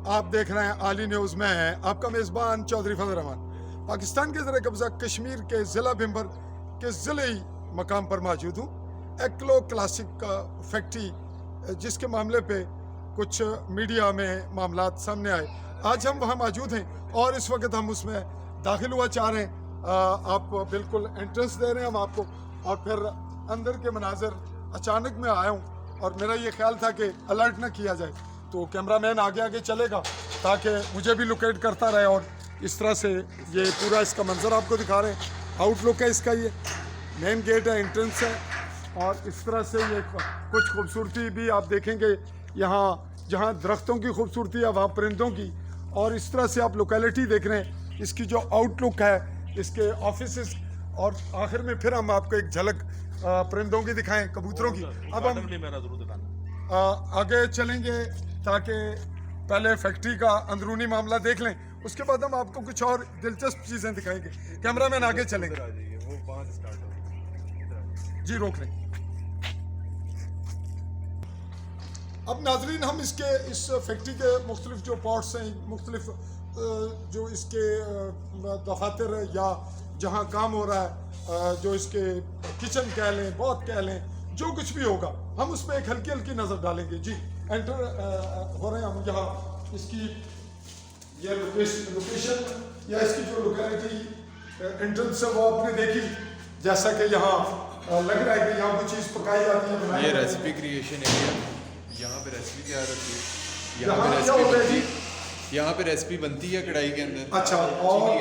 आप देख रहे हैं आली न्यूज़ में है आपका मेज़बान चौधरी फजल रहमान। पाकिस्तान के ज़र कब्ज़ा कश्मीर के ज़िला भिम्बर के ज़िले मकाम पर मौजूद हूँ। एक्लो क्लासिक फैक्ट्री जिसके मामले पे कुछ मीडिया में मामलात सामने आए, आज हम वहाँ मौजूद हैं और इस वक्त हम उसमें दाखिल हुआ चाह रहे हैं। आप बिल्कुल एंट्रेंस दे रहे हैं हम आपको, और फिर अंदर के मनाजर अचानक मैं आया हूँ और मेरा ये ख्याल था कि अलर्ट ना किया जाए, तो कैमरामैन आगे आगे चलेगा ताकि मुझे भी लोकेट करता रहे। और इस तरह से ये पूरा इसका मंजर आपको दिखा रहे हैं। आउटलुक है इसका, ये मेन गेट है, एंट्रेंस है, और इस तरह से ये कुछ खूबसूरती भी आप देखेंगे यहाँ, जहाँ दरख्तों की खूबसूरती है वहाँ परिंदों की, और इस तरह से आप लोकेलिटी देख रहे हैं। इसकी जो आउटलुक है, इसके ऑफिसेस, और आखिर में फिर हम आपको एक झलक परिंदों की दिखाएं, कबूतरों की। अब हम आगे चलेंगे ताकि पहले फैक्ट्री का अंदरूनी मामला देख लें, उसके बाद हम आपको कुछ और दिलचस्प चीज़ें दिखाएंगे। कैमरामैन आगे चलेंगे, जी रोक लें। अब नाजरीन, हम इस फैक्ट्री के मुख्तलिफ जो पार्ट्स हैं, मुख्तलिफ जो इसके दफातर या जहाँ काम हो रहा है, जो इसके किचन कह लें, बहुत कह लें, जो कुछ भी होगा हम उस पर एक हल्की हल्की नज़र डालेंगे। जी एंटर हो रहे हैं हम यहाँ। इसकी ये लोकेशन या इसकी जो लोकेलिटी एंट्रेंस है वो आपने देखी, जैसा कि यहाँ लग रहा है कि यहाँ कुछ चीज़ पकाई जाती है। ये रेसिपी क्रिएशन एरिया, यहाँ पे रेसिपी तैयार होती है, यहाँ पे रेसिपी बनती है कढ़ाई के अंदर। अच्छा, और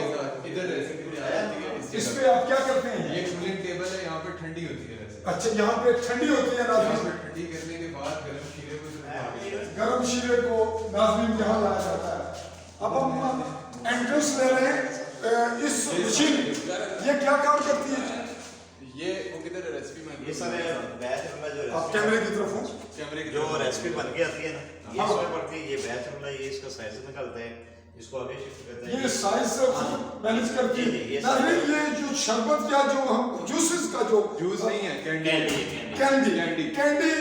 इधर रेसिपी तैयार होती है। इस पे आप क्या करते हैं? ये कूलिंग टेबल है, यहाँ पे ठंडी होती है रेसिपी। अच्छा, यहाँ पे ठंडी होती है नाज़रीन। ठंडी करने के बाद गरम शीरे को नाज़रीन यहाँ लाया जाता है। अब हम एंट्रेंस ले रहे हैं। इस मशीन ये क्या काम करती है? ये वो किधर रेसिपी में ये सारे बैच में जो आप कैमरे की तरफ हो, कैमरे की जो रेसिपी बन के आती है ना, ये इसमें पड़ती है। ये बैच में ये इसका साइज निकालते हैं, इसको आगे शिफ्ट करते हैं। ये साइज से मैनेज करती है। नाज़रीन, ये जो शरबत या जो हम जूसेस का जो जूस नहीं है, कैंडी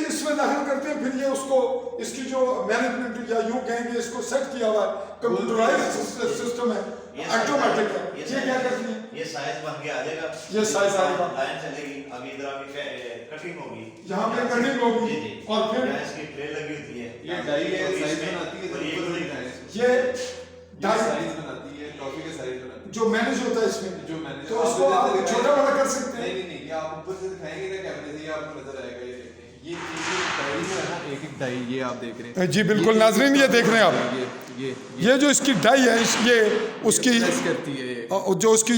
इसमें दाखिल करते हैं, फिर ये उसको इसकी जो मैनेजमेंट या यूं कहेंगे इसको सेट किया हुआ है, कंप्यूटराइज्ड सिस्टम है, ऑटोमेटिक है। ये क्या करती है? ये साइज बन के आ जाएगा, ये साइज आएगा, लाइन चलेगी, अभी इधर आगे कटिंग होगी, यहाँ पे कटिंग होगी, और फिर इसकी ट्रे लगी होती है। ये डाई है, साइज बनाती है, ये साइज बनाती है, टॉफी के साइज बनाती है, जो मैनेज होता है इसमें, जो मैनेज, तो उसको आप छोटा बड़ा कर सकते हैं। नहीं, ये आप ऊपर से दिखाएंगे ना कैमरे से, ये आपको नजर आएगा। ये डाई है ना, एक डाई ये आप देख रहे हैं। जी बिल्कुल नाजरीन, ये देख रहे हैं आप, ये जो इसकी डाई है, ये उसकी प्रेस करती है, जो उसकी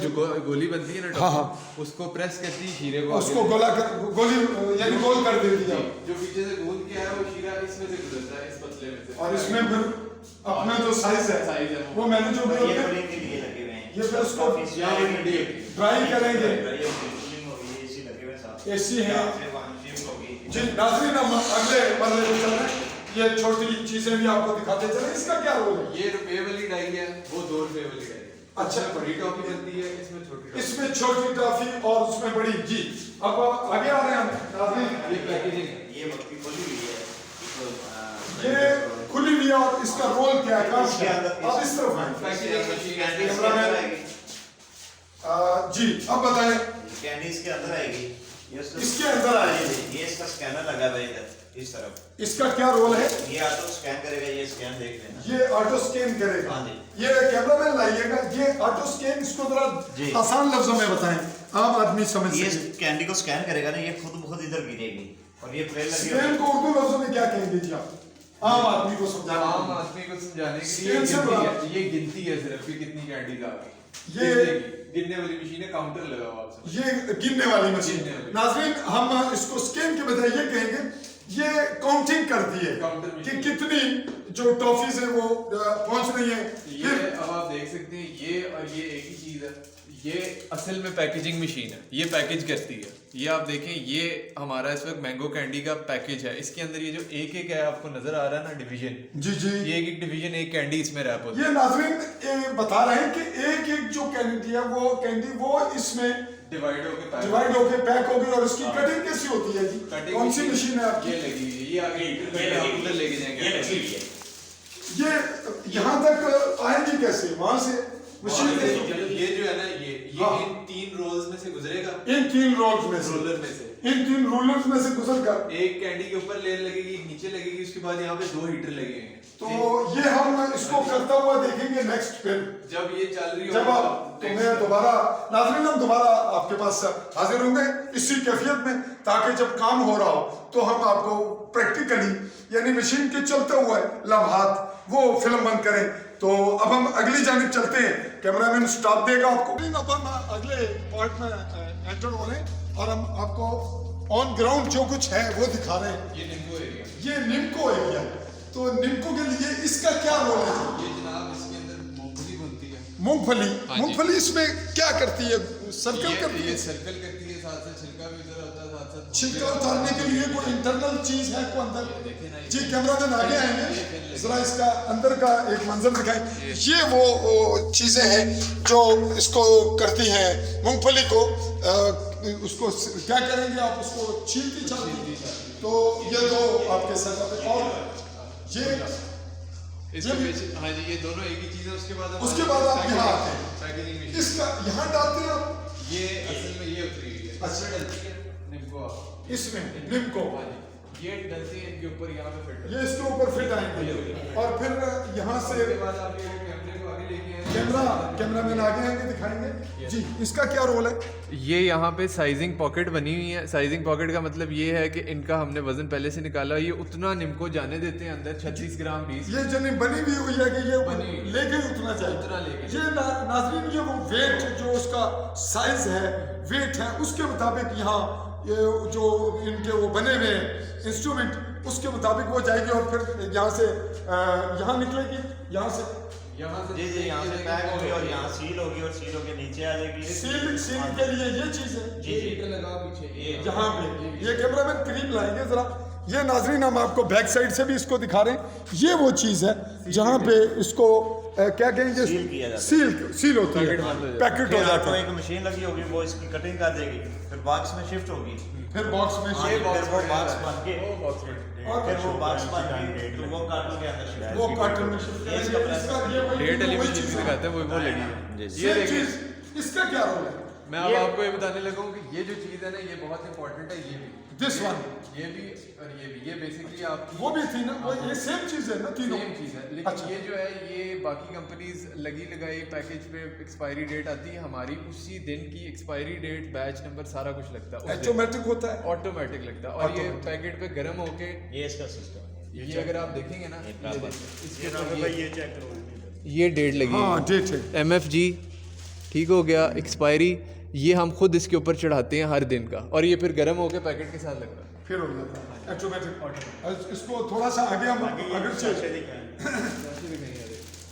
जो गोली बनती है ना, हाँ, उसको प्रेस करती है शीरे को, उसको गोली यानी गोल कर देती है। जो पीछे से गोल किया है वो शीरा इसमें से गुजरता है, इस पतले में से, और इसमें फिर अपना जो साइज है वो मैनेज हो गया। ये कटिंग के लिए लगे हुए हैं। ये फिर उसको ड्राई करेंगे, एसी है। जी नाज़रीन, हम अगले मरहले पे चल रहे हैं। ये छोटी चीजें भी आपको दिखाते चले। इसका क्या रोल है? ये रुपए वाली डाई है, वो 2 रुपए वाली डाई है। अच्छा, बड़ी टॉफी बनती है, इसमें छोटी टॉफी, इसमें छोटी टॉफी और उसमें बड़ी। जी अब आगे आ रहे हैं हम नाज़रीन। ये पैकेजिंग है, ये मक्खी खुली हुई है, ये खुली हुई है, और इसका रोल क्या है? काम क्या है? अब इस तरफ पैकेजिंग मशीन है। कैमरामैन जी अब बताएं। कैंडी इसके अंदर आएगी, इसके अंदर आएगी। ये इसका स्कैनर लगा हुआ है इधर इस तरफ। इसका क्या रोल है? ये ऑटो स्कैन करेगा, ये स्कैन देख लेना, ये ऑटो स्कैन करेगा। हाँ जी। ये कैमरामैन लाइएगा, ये ऑटो स्कैन, इसको जरा आसान लफ्जों में बताएं, आम आदमी समझ ये सके। कैंडी को स्कैन करेगा ना, ये खुद ब खुद इधर गिरेगी, और ये प्लेन लगी स्कैन को उर्दू लफ्जों में क्या कहेंगे जी आप, आम आदमी को समझाने? आम आदमी को समझाने के स्कैन से लिए ये गिनती है सिर्फ कि कितनी कैंडीज आ गई। ये गिनने वाली मशीन है, काउंटर लगा हुआ आपसे, ये गिनने वाली मशीन। नाज़रीन, हम इसको स्कैन के बजाय ये कहेंगे, ये काउंटिंग करती है कि कितनी जो टॉफीज है वो पहुंच रही है। ये अब आप देख सकते हैं, ये और ये एक ही चीज है। ये असल में पैकेजिंग मशीन है, ये पैकेज करती है। ये आप देखें, ये हमारा इस वक्त मैंगो कैंडी का पैकेज है। इसके अंदर ये जो एक एक है आपको नजर आ रहा है ना, डिवीजन, जी जी, ये एक एक डिवीजन, एक कैंडी इसमें रैप होती है। ये नाज़रीन बता रहे हैं कि एक एक जो कैंडी है वो इसमें डिवाइड होके पैक होगी। और इसकी कटिंग कैसी होती है जी? कौन सी मशीन है आपकी? ये लगी हुई है, ये आगे उधर लेके जाएंगे। यहाँ तक आएंगी कैसे? वहां से मशीन ये जो है ना ये हाँ। इन 3 रोल्स में से गुजरेगा, इन 3 रोल्स में से, रोलर में से इन 3 रोलर्स में से गुजर कर एक कैंडी के ऊपर लेयर लगेगी, एक नीचे लगेगी, उसके बाद यहाँ पे 2 हीटर लगेंगे। तो ये हम इसको करता हुआ देखेंगे नेक्स्ट फिल्म जब ये चल रही जब आप तो मैं दोबारा नाज़रीन हम दोबारा आपके पास हाजिर होंगे इसी कैफियत में, ताकि जब काम हो रहा हो तो हम आपको प्रैक्टिकली यानी मशीन के चलते हुए लम्हात वो फिल्म बंद करें। तो अब हम अगली जानिब चलते हैं, कैमरामैन स्टॉप देगा आपको। अब हम अगले पार्ट में एंटर हो रहे हैं और हम आपको ऑन ग्राउंड जो कुछ है वो दिखा रहे हैं। ये निम्बू एरिया, ये निम्को एरिया, तो निम्को के लिए इसका क्या रोल है? ये जनाब इसके अंदर मूंगफली बनती है। मूंगफली, हाँ जी। मूंगफली इसमें क्या करती है? सर्कल करती ये है? सर्कल करती है, साथ साथ छिलका भी उधर होता है, साथ साथ छिलका उतारने के लिए कोई इंटरनल चीज है को अंदर? देखें ना, जी कैमरामैन आगे आएंगे, जरा इसका अंदर का एक मंजर दिखाएं। ये वो चीजें हैं जो इसको करती हैं मूंगफली को, उसको क्या करेंगे आप? उसको छीलती छालती। तो ये दो आपके सेटअप है और ये इसके पीछे हाँ जी ये दोनों एक ही चीज है। उसके बाद उसके बाद आप यहाँ आते हैं, पैकेजिंग मशीन, इसका यहाँ डालते हैं आप, ये असल में ये उतरी हुई है, अच्छा। इसमें डलती है निम्बू, इसमें निम्को हाँ जी ये डलती है इनके ऊपर, यहाँ पे फिट ये इसके ऊपर फिट आएंगे और फिर यहाँ से उसके बाद आप ये कैमरे को आगे लेके आए, कैमरामैन आगे आएंगे दिखाएंगे। जी इसका क्या रोल है? ये यहाँ पे साइजिंग पॉकेट बनी हुई है। साइजिंग पॉकेट का मतलब ये है कि इनका हमने वजन पहले से निकाला, ये उतना निम्को जाने देते हैं अंदर 36 ग्राम 20 ये जनी बनी भी हुई है कि ये बनी हुई। लेके ही उतना चाहिए, उतना लेके। ये नाज़रीन ये वो वेट जो उसका साइज है, वेट है, उसके मुताबिक यहाँ ये जो इनके वो बने हुए इंस्ट्रूमेंट उसके मुताबिक वो जाएगी और फिर यहाँ से यहाँ निकलेगी, यहाँ से जी जी यहाँ से पैक होगी और यहाँ सील होगी और सील होके नीचे आ जाएगी। सील के लिए ये चीज़ है जी जी हीटर लगाओ पीछे ये यहाँ पे। ये कैमरामैन करीब लाएंगे जरा। ये नाजरीन हम आपको बैक साइड से भी इसको दिखा रहे हैं। ये वो चीज़ है जहाँ पे इसको क्या कहेंगे, सील किया जाता है। सील होती है, पैकेट हो फिर जाता आपको है, एक मशीन लगी होगी वो इसकी कटिंग कर देगी, फिर बॉक्स में शिफ्ट होगी, फिर बॉक्स में फिर shape, वो बॉक्स बन के और फिर वो बॉक्स बन के तो वो कार्टून के अंदर शिफ्ट वो कार्टन में शिफ्ट ये इसका करेंगे। इसका ये वही- डेट वाली वही मशीन चीज़ भी है। दिखाते हैं, वो लगी है। जी ये Same देखिए, चीज़, इसका क्या रोल है? मैं अब आपको ये बताने लगा हूँ कि ये जो चीज़ है ना ये बहुत इंपॉर्टेंट है। ये भी This one. ये भी और ये भी, ये बेसिकली आपकी वो भी थी ना, वो ये सेम चीज़ है ना तीनों। सेम चीज़ है, लेकिन अच्छा। ये जो है ये बाकी कंपनीज लगी लगाई पैकेज पे एक्सपायरी डेट आती है, हमारी उसी दिन की एक्सपायरी डेट, बैच नंबर सारा कुछ लगता है, ऑटोमेटिक होता है। ऑटोमेटिक लगता है। और ये Automatic। पैकेट पे गर्म होके ये इसका सिस्टम ये अगर आप देखेंगे ना ये ये बराबर। देखिए, इसके ऊपर ये चेक करो ये डेट लगी हाँ डेट है। MFG ठीक हो गया, एक्सपायरी ये हम खुद इसके ऊपर चढ़ाते हैं हर दिन का, और ये फिर गर्म होके पैकेट के साथ लगता है। फिर हो जाता है ऑटोमेटिक। इसको थोड़ा सा आगे हम अगर से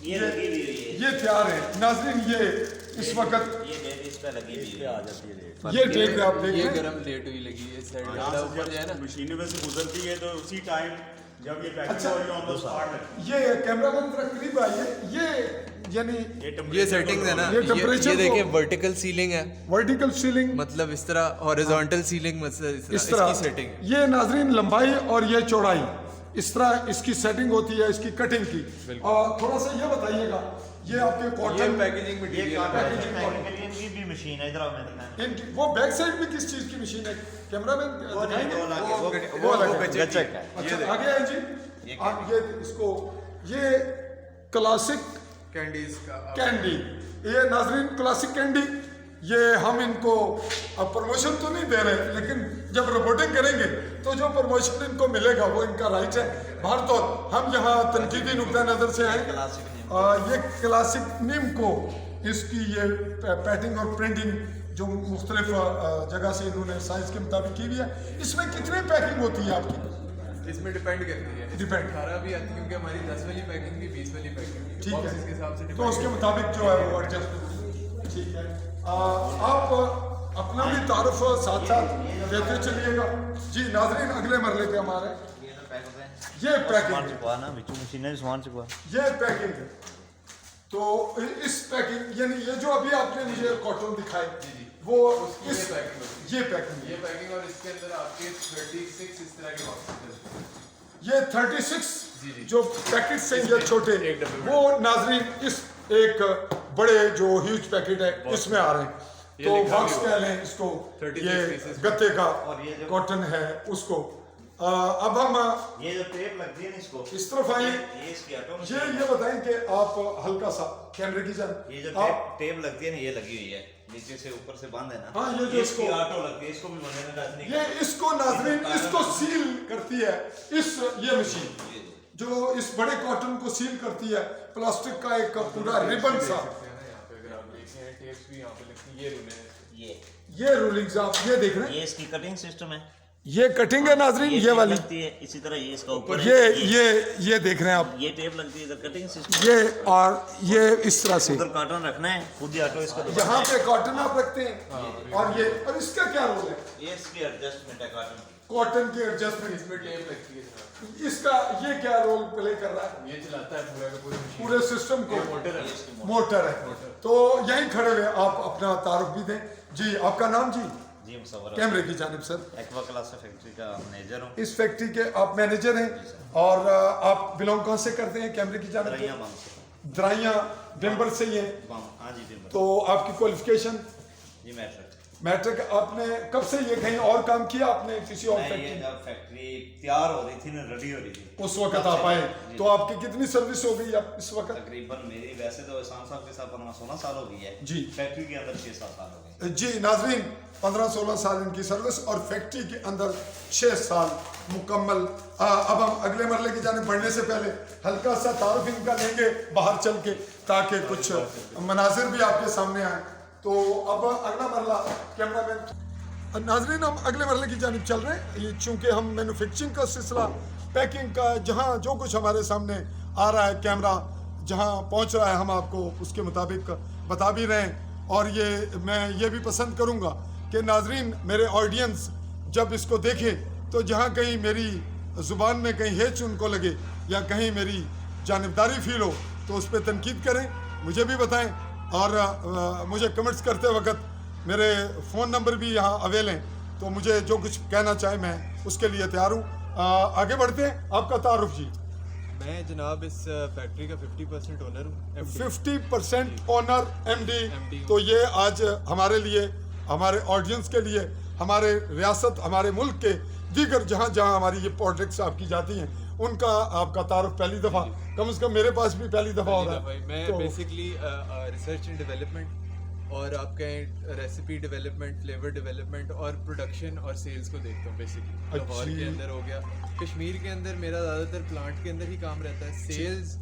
ये लगी हुई है ये तैयार है नाजरीन। ये इस वक्त ये डेट इस पे लगी हुई है, आ जाती है डेट। ये डेट आप देख ये रहे हैं। गरम लेट हुई लगी है साइड यहाँ में से ऊपर जाए ना। जब मशीनों में से गुजरती है तो उसी टाइम जब ये पैकिंग अच्छा। हो रही है ऑन द स्पॉट ये कैमरामैन जरा करीब आइए। ये यानी ये सेटिंग्स है ना, ये temperature ये देखिए को वर्टिकल सीलिंग है, वर्टिकल सीलिंग मतलब इस तरह हॉरिजॉन्टल सीलिंग, मतलब इस तरह इसकी सेटिंग है। ये नाजरीन लंबाई और ये चौड़ाई इस तरह इसकी सेटिंग होती है, इसकी कटिंग की। और थोड़ा सा ये बताइएगा, ये आपके ये कॉटन पैकेजिंग ये मटेरियल है। पैकेजिंग के लिए इनकी भी मशीन है, इधर आओ मैं दिखाऊं। इनकी वो बैक साइड में किस चीज की मशीन है कैमरामैन दिखाएंगे? वो गच्चक है। अच्छा आगे आए जी। आप ये इसको ये क्लासिक कैंडीज का कैंडी, ये नाजरीन क्लासिक कैंडी, ये हम इनको अब प्रमोशन तो नहीं दे रहे, लेकिन जब रिपोर्टिंग करेंगे तो जो प्रमोशन इनको मिलेगा वो इनका राइट है। बाहर तो हम यहाँ तनकीदी नुक्ता नज़र से आए। ये क्लासिक नीम को इसकी ये पैटिंग और प्रिंटिंग जो मुख्तलिफ जगह से इन्होंने साइज के मुताबिक की हुई है। इसमें कितनी पैकिंग होती है आपकी? इसमें डिपेंड करती है, Depend। 18 भी आती है क्योंकि हमारी 10 वाली पैकिंग भी 20 वाली पैकिंग भी, ठीक है। बॉक्सेस के हिसाब से तो उसके मुताबिक जो है वो एडजस्ट। ठीक है, आप अपना भी तारुफ साथ साथ देते चलिएगा। जी नाजरीन अगले मरले पे हमारे ये पैकिंग, चुकवा ना बिचू मशीन है सामान चुकवा। ये पैकिंग है। तो इस पैकिंग यानी ये जो अभी आपने मुझे कॉटन दिखाई वो उसकी इस ये पैकिंग होती ये पैकिंग है। ये पैकिंग और इसके अंदर आपके 36 इस तरह के बॉक्सेस हैं। ये 36 जो पैकेट्स हैं ये छोटे, वो नाजरीन इस एक बड़े जो ह्यूज पैकेट है इसमें आ रहे हैं। तो बॉक्स कह लें इसको, ये गत्ते का कॉटन है उसको। अब हम ये जो टेप लगती है ना इसको, इस तरफ आए, ये इसकी ऑटो ये बताएं कि आप हल्का सा कैमरे की ये जो आप टेप लगती है ना, ये लगी हुई है नीचे से ऊपर से बंद है ना। हाँ, ये जो इसकी इसको- ऑटो लगती है, इसको भी बनने में डालने ये इसको नाजरीन इसको सील करती है ये मशीन जो इस बड़े कॉटन को सील करती है, प्लास्टिक का एक पूरा रिबन सा। ये रूलिंग्स आप ये देख रहे हैं, ये इसकी कटिंग सिस्टम है, ये कटिंग है नाजरीन, ये टेप वाली, लगती है इसी तरह, ये इसका ऊपर है, ये देख रहे हैं आप, ये टेप लगती है इधर कटिंग सिस्टम, ये और ये इस तरह से उधर कार्टन रखना है, खुद ही ऑटो इसको यहाँ पे कॉटन आप रखते हैं और इसका क्या रोल है? ये इसकी एडजस्टमेंट है कॉटन की एडजस्टमेंट, इसमें टेप लगती है जनाब, इसका ये क्या रोल प्ले कर रहा है? ये चलाता है पूरा का पूरा मशीन, पूरे सिस्टम को मोटर है। मोटर है। तो यहीं खड़े हुए आप अपना तारुफ भी दें जी। आपका नाम जी? जी मुसव्वर कैमरे की जानिब सर। एक्वा क्लास फैक्ट्री का मैनेजर हूँ, इस फैक्ट्री के आप मैनेजर हैं और आप बिलोंग कहाँ से करते हैं? कैमरे की जानिब दरैया बम से, दराइया बिम्बर से ही हैं। बम, हाँ जी बिल्कुल। तो आपकी क्वालिफिकेशन? जी मैट्रिक। मैट्रिक। आपने कब से ये कहीं और काम किया आपने किसी और ये फैक्ट्री? जब फैक्ट्री तैयार हो रही थी ना, रेडी हो रही थी, उस वक्त आप आए, तो आपकी कितनी सर्विस हो गई अब इस वक्त? तकरीबन मेरी वैसे तो एहसान साहब के साथ 15-16 साल हो गई है जी। फैक्ट्री के अंदर 6-7 साल हो गए। जी नाजरीन, 15-16 साल इनकी सर्विस और फैक्ट्री के अंदर 6 साल मुकम्मल। अब हम अगले मरले की जाने बढ़ने से पहले हल्का सा तारुफ इनका लेंगे बाहर चल के, ताकि कुछ मनाजिर भी आपके सामने आए। तो अब अगला मरला कैमरामैन। नाजरीन, हम अगले मरले की जानिब चल रहे हैं। ये चूँकि हम मैन्युफैक्चरिंग का सिलसिला, पैकिंग का, जहाँ जो कुछ हमारे सामने आ रहा है, कैमरा जहाँ पहुँच रहा है, हम आपको उसके मुताबिक बता भी रहे हैं। और मैं ये भी पसंद करूँगा कि नाजरीन मेरे ऑडियंस जब इसको देखें तो जहाँ कहीं मेरी ज़ुबान में कहीं हेच उनको लगे या कहीं मेरी जानिबदारी फील हो तो उस पर तनकीद करें, मुझे भी बताएं। और मुझे कमेंट्स करते वक्त मेरे फ़ोन नंबर भी यहाँ अवेल हैं, तो मुझे जो कुछ कहना चाहे मैं उसके लिए तैयार हूँ। आगे बढ़ते हैं। आपका तारुफ जी? मैं जनाब इस फैक्ट्री का 50% ओनर हूँ। 50% ओनर, MD। MD। तो ये आज हमारे लिए, हमारे ऑडियंस के लिए, हमारे रियासत, हमारे मुल्क के दीगर जहाँ जहाँ हमारी ये प्रोडक्ट्स आपकी जाती हैं उनका आपका तारुफ पहली दफ़ा, कम से कम मेरे पास भी पहली दफ़ा हो रहा है। मैं तो बेसिकली रिसर्च एंड डेवलपमेंट और आपका रेसिपी डेवलपमेंट, फ्लेवर डेवलपमेंट और प्रोडक्शन और सेल्स को देखता हूँ बेसिकली। लाहौर के अंदर हो गया, कश्मीर के अंदर मेरा ज़्यादातर प्लांट के अंदर ही काम रहता है। सेल्स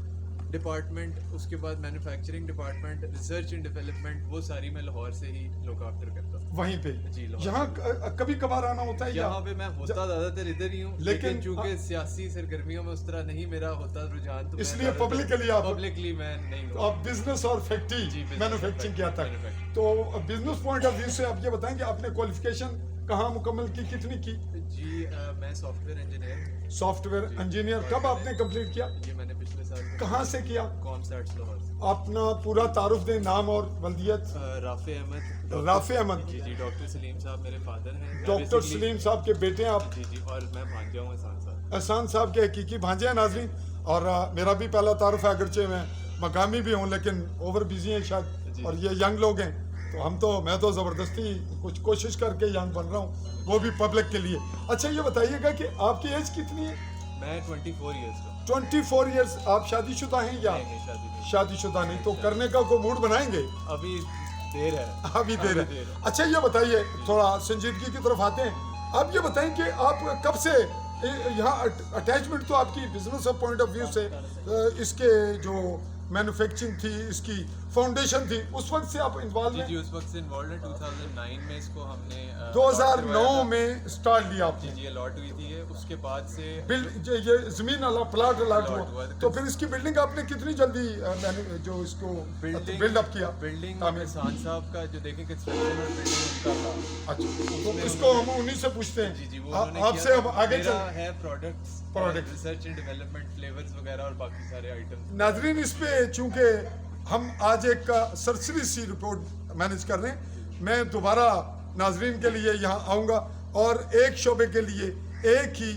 डिपार्टमेंट, उसके बाद manufacturing department, research and development, वो सारी मैं लाहौर से ही लुक आफ्टर करता हूँ। वहीं पे जी, लाहौर यहाँ कभी कभार आना होता है? यहाँ पे मैं होता ज़्यादातर इधर ही हूँ, लेकिन लेकिन चूंकि सियासी सरगर्मियों में उस तरह नहीं मेरा होता रुझान, तो इसलिए पब्लिकली आप मैं नहीं तो आप बिजनेस और फैक्ट्री जी, business मैन्युफैक्चरिंग किया था। manufacturing। तो बिजनेस पॉइंट ऑफ व्यू से आप ये बताएं कि आपने क्वालिफिकेशन कहाँ मुकम्मल की, कितनी की? जी मैं सॉफ्टवेयर इंजीनियर हूँ। Software engineer. कब आपने कंप्लीट किया? ये मैंने पिछले साल कहाँ से किया? कॉमसैट्स लाहौर से। अपना पूरा तारुफ दें, नाम और वल्दियत। राफे अहमद। राफे अहमद। जी जी, डॉक्टर सलीम साहब मेरे फादर हैं। मैं डॉक्टर basically- सलीम साहब के बेटे हैं आप? जी जी, और मैं भांजा हूँ एहसान साहब। एहसान साहब के हकीकी भांजे हैं नाजरीन। और मेरा भी पहला तारुफ है, अगरचे मैं मकामी भी हूँ लेकिन ओवर बिजी हैं शायद, जी। और ये यंग लोग हैं। तो मैं तो ज़बरदस्ती कुछ कोशिश करके यंग बन रहा हूँ, वो भी पब्लिक के लिए। अच्छा ये बताइएगा कि आपकी एज कितनी है? मैं 24 ईयर्स का। 24 ईयर्स। आप शादीशुदा हैं या? नहीं, शादी नहीं। शादीशुदा नहीं। तो करने का कोई मूड बनाएंगे? अभी देर है। अभी देर है। अच्छा ये बताइए, थोड़ा संजीदगी की तरफ आते हैं। आप ये बताएं कि आप कब से यहाँ अटैचमेंट तो आपकी बिजनेस पॉइंट ऑफ व्यू से इसके जो मैन्युफैक्चरिंग थी, इसकी फाउंडेशन थी, उस वक्त से आप इन्वॉल्व जी हैं? जी, उस वक्त से इन्वॉल्व है। 2009 में इसको हमने 2009 में स्टार्ट लिया जी आपने? जी, अलॉट हुई थी ये। उसके बाद से ये जमीन प्लाट अलॉट Allot हुआ, हुआ। तो फिर इसकी बिल्डिंग आपने कितनी जल्दी जो इसको बिल्डअप किया? बिल्डिंग तामीर। एहसान साहब का जो देखें कंस्ट्रक्शन और बिल्डिंग उनका था। अच्छा, तो इसको हम उन्हीं से पूछते हैं। जी जी, वो आपसे अब आगे मेरा चल। है products, research and development, flavours वगैरह और बाकी सारे आइटम्स। नाजरीन, इस पे चूंकि हम आज एक सरसरी सी रिपोर्ट मैनेज कर रहे हैं, मैं दोबारा नाजरीन के लिए यहाँ आऊँगा और एक शोबे के लिए एक ही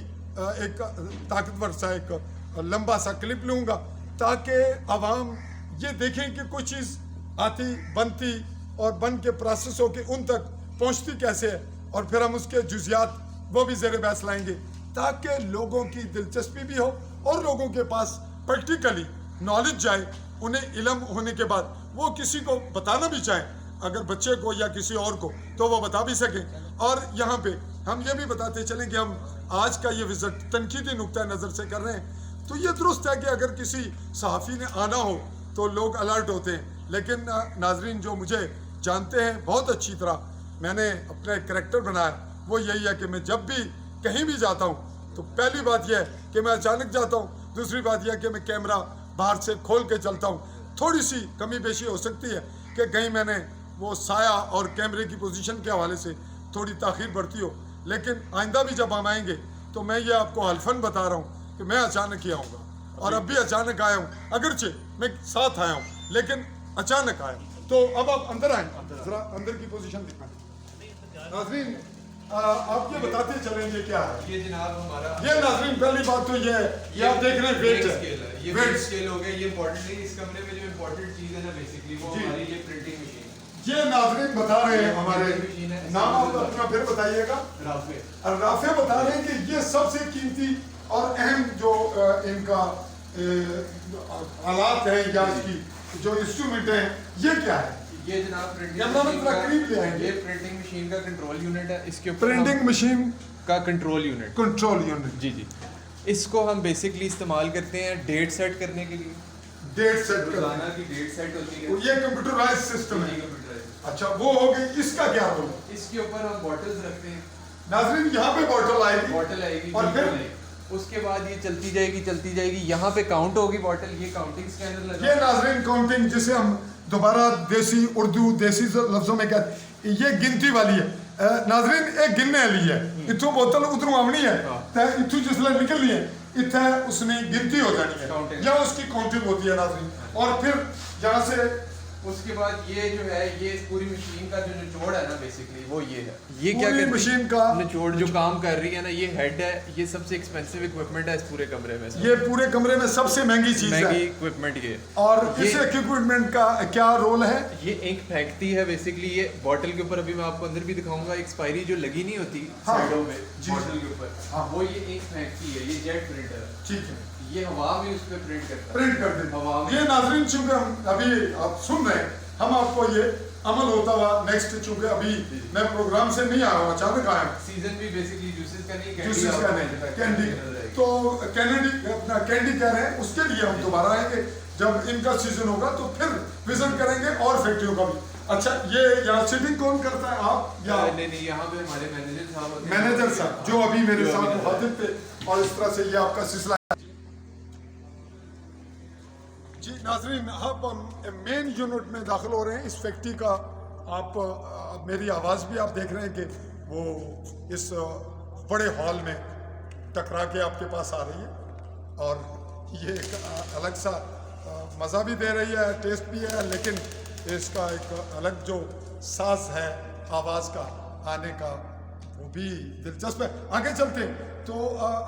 एक ताकतवर सा एक लंबा सा क्लिप लूँगा ताकि आवाम ये देखें कि कोई चीज़ आती बनती और बन के प्रोसेस हो के उन तक पहुँचती कैसे है, और फिर हम उसके जुजियात वो भी ज़ेर बहस लाएंगे ताकि लोगों की दिलचस्पी भी हो और लोगों के पास प्रैक्टिकली नॉलेज जाए, उन्हें इल्म होने के बाद वो किसी को बताना भी चाहें, अगर बच्चे को या किसी और को, तो वो बता भी सकें। और यहाँ पे हम ये भी बताते चलें कि हम आज का ये विज़िट तनकीदी नुक्ता नज़र से कर रहे हैं, तो ये दुरुस्त है कि अगर किसी सहाफ़ी ने आना हो तो लोग अलर्ट होते हैं, लेकिन नाजरीन जो मुझे जानते हैं बहुत अच्छी तरह, मैंने अपना एक करैक्टर बनाया, वो यही है कि मैं जब भी कहीं भी जाता हूँ तो पहली बात यह है कि मैं अचानक जाता हूँ, दूसरी बात यह है कि मैं कैमरा बाहर से खोल के चलता हूँ। थोड़ी सी कमी पेशी हो सकती है कि कहीं मैंने वो साया और कैमरे की पोजीशन के हवाले से थोड़ी ताख़ीर बढ़ती हो, लेकिन आइंदा भी जब हम आएंगे तो मैं ये आपको हल्फन बता रहा हूँ कि मैं अचानक ही आऊँगा, और अब भी अचानक आया हूँ, अगरचे मैं साथ आया हूँ लेकिन अचानक आया हूँ। तो अब आप अंदर आए, जरा अंदर की पोजीशन दिखाएं। नाज़रीन आप ये बताते चलेंगे क्या है ये जनाब हमारा, ये नाज़रीन पहली बात तो ये है, ये आप देख रहे हैं वेट स्केल है, ये वेट वेट स्केल हो गया। ये इंपॉर्टेंट है, इस कमरे में जो इंपॉर्टेंट चीज़ है ना बेसिकली वो जी। हमारी ये प्रिंटिंग मशीन ये नाज़रीन बता रहे हैं हमारे मशीन है। नाम आप अपना फिर बताइएगा। राफे और राफे बता रहे हैं कि ये सबसे कीमती और अहम जो इनका आलात है या इसकी जो इंस्ट्रूमेंट है, ये क्या है? ये जनाब प्रिंटिंग ये हम थोड़ा करीब ले आएंगे। ये प्रिंटिंग मशीन का कंट्रोल यूनिट है, इसके ऊपर प्रिंटिंग मशीन का कंट्रोल यूनिट। कंट्रोल यूनिट, जी जी, इसको हम बेसिकली इस्तेमाल करते हैं डेट सेट करने के लिए। डेट सेट रोजाना करना, की डेट सेट होती है, ये कंप्यूटराइज सिस्टम है। कंप्यूटर। अच्छा वो हो गई, इसका क्या रोल है? इसके ऊपर हम बॉटल्स रखते हैं, नाज़रीन यहाँ पे बॉटल आएगी, बॉटल आएगी और फिर उसके बाद ये चलती जाएगी, यहाँ पे काउंट होगी बॉटल, ये काउंटिंग स्कैनर लगा। ये नाज़रीन काउंटिंग जिसे हम दोबारा देसी उर्दू देसी लफ्जों में कहते, ये गिनती वाली है। नाज़रीन एक गिनने वाली है, इथों बोतल उधरों आवनी है, ते इथों जिसले निकलनी है इत्थे उसने गिनती हो जानी है, Counting। या उसकी काउंटिंग होती है नाज़रीन। और फिर यहाँ से उसके बाद ये जो है, ये इस पूरी मशीन का जो निचोड़ है ना बेसिकली वो ये है। ये क्या पूरी करती है? मशीन का निचोड़ जो काम कर रही है ना, ये हेड है, ये सबसे एक्सपेंसिव इक्विपमेंट है इस पूरे कमरे में से। ये पूरे कमरे में सबसे महंगी चीज़ महंगी है। इक्विपमेंट ये। और ये- इस इक्विपमेंट का क्या रोल है? ये इंक फेंकती है बेसिकली, ये बॉटल के ऊपर, अभी मैं आपको अंदर भी दिखाऊंगा, एक्सपायरी जो लगी नहीं होती हाँ। साइडों में जी। बॉटल के ऊपर, हाँ। वो ये इंक फेंकती है, ये जेट प्रिंटर है, ठीक है, ये हवा में उस पर प्रिंट करता है। प्रिंट कर हवा में। दें। ये नाज़रीन चूंकि हम अभी आप सुन रहे हैं, हम आपको ये अमल होता हुआ नेक्स्ट, चूंकि अभी मैं प्रोग्राम से नहीं आया हूँ, अचानक आया हूँ, सीजन भी बेसिकली जूसेस का नहीं, जूसेस का नहीं, manufacturing कैंडी, नजर आएगी। तो कैनेडी अपना कैंडी कह रहे हैं, उसके लिए हम दोबारा आएंगे जब इनका सीजन होगा, तो फिर विजिट करेंगे और फैक्ट्रियों का भी। अच्छा ये यहाँ सिटिंग कौन करता है, आप या नहीं, यहाँ पे हमारे मैनेजर साहब होते हैं। मैनेजर साहब जो अभी मेरे जो साथ अभी मुखातिब थे, और इस तरह से ये आपका सिलसिला है। जी नाजरीन, अब हम मेन यूनिट में दाखिल हो रहे हैं इस फैक्ट्री का। आप मेरी आवाज़ भी आप देख रहे हैं कि वो इस बड़े हॉल में टकरा के आपके पास आ रही है, और ये एक अलग सा मज़ा भी दे रही है, टेस्ट भी है, लेकिन इसका एक अलग जो साज है आवाज़ का आने का, वो भी दिलचस्प है। आगे चलते हैं तो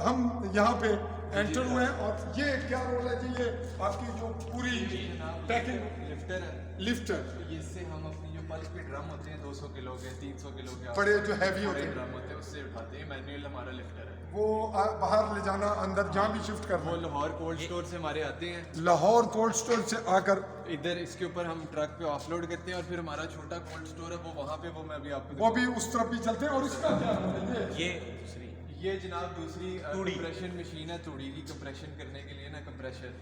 हम यहाँ पे एंटर हुए हैं, और ये क्या रोल है जी? ये आपकी जो पूरी पैकिंग लिफ्टर है, लिफ्टर, इससे हम अपनी जो पल्प के ड्रम होते हैं 200 किलो के, 300 किलो के, बड़े जो हैवी होते हैं, ड्रम होते हैं, उससे उठाते हैं। मैनुअल हमारा लिफ्टर है, वो बाहर ले जाना, अंदर जहाँ भी शिफ्ट करना। वो लाहौर कोल्ड स्टोर से हमारे आते हैं, लाहौर कोल्ड स्टोर से आकर इधर इसके ऊपर हम ट्रक पे ऑफलोड करते हैं, और फिर हमारा छोटा कोल्ड स्टोर है वो वहाँ पे, वो मैं अभी आपको वो भी उस तरफ भी चलते हैं। और इसका क्या रोल है? ये जनाब दूसरी कंप्रेशन मशीन है, तूड़ी की कंप्रेशन करने के लिए ना, कंप्रेशर,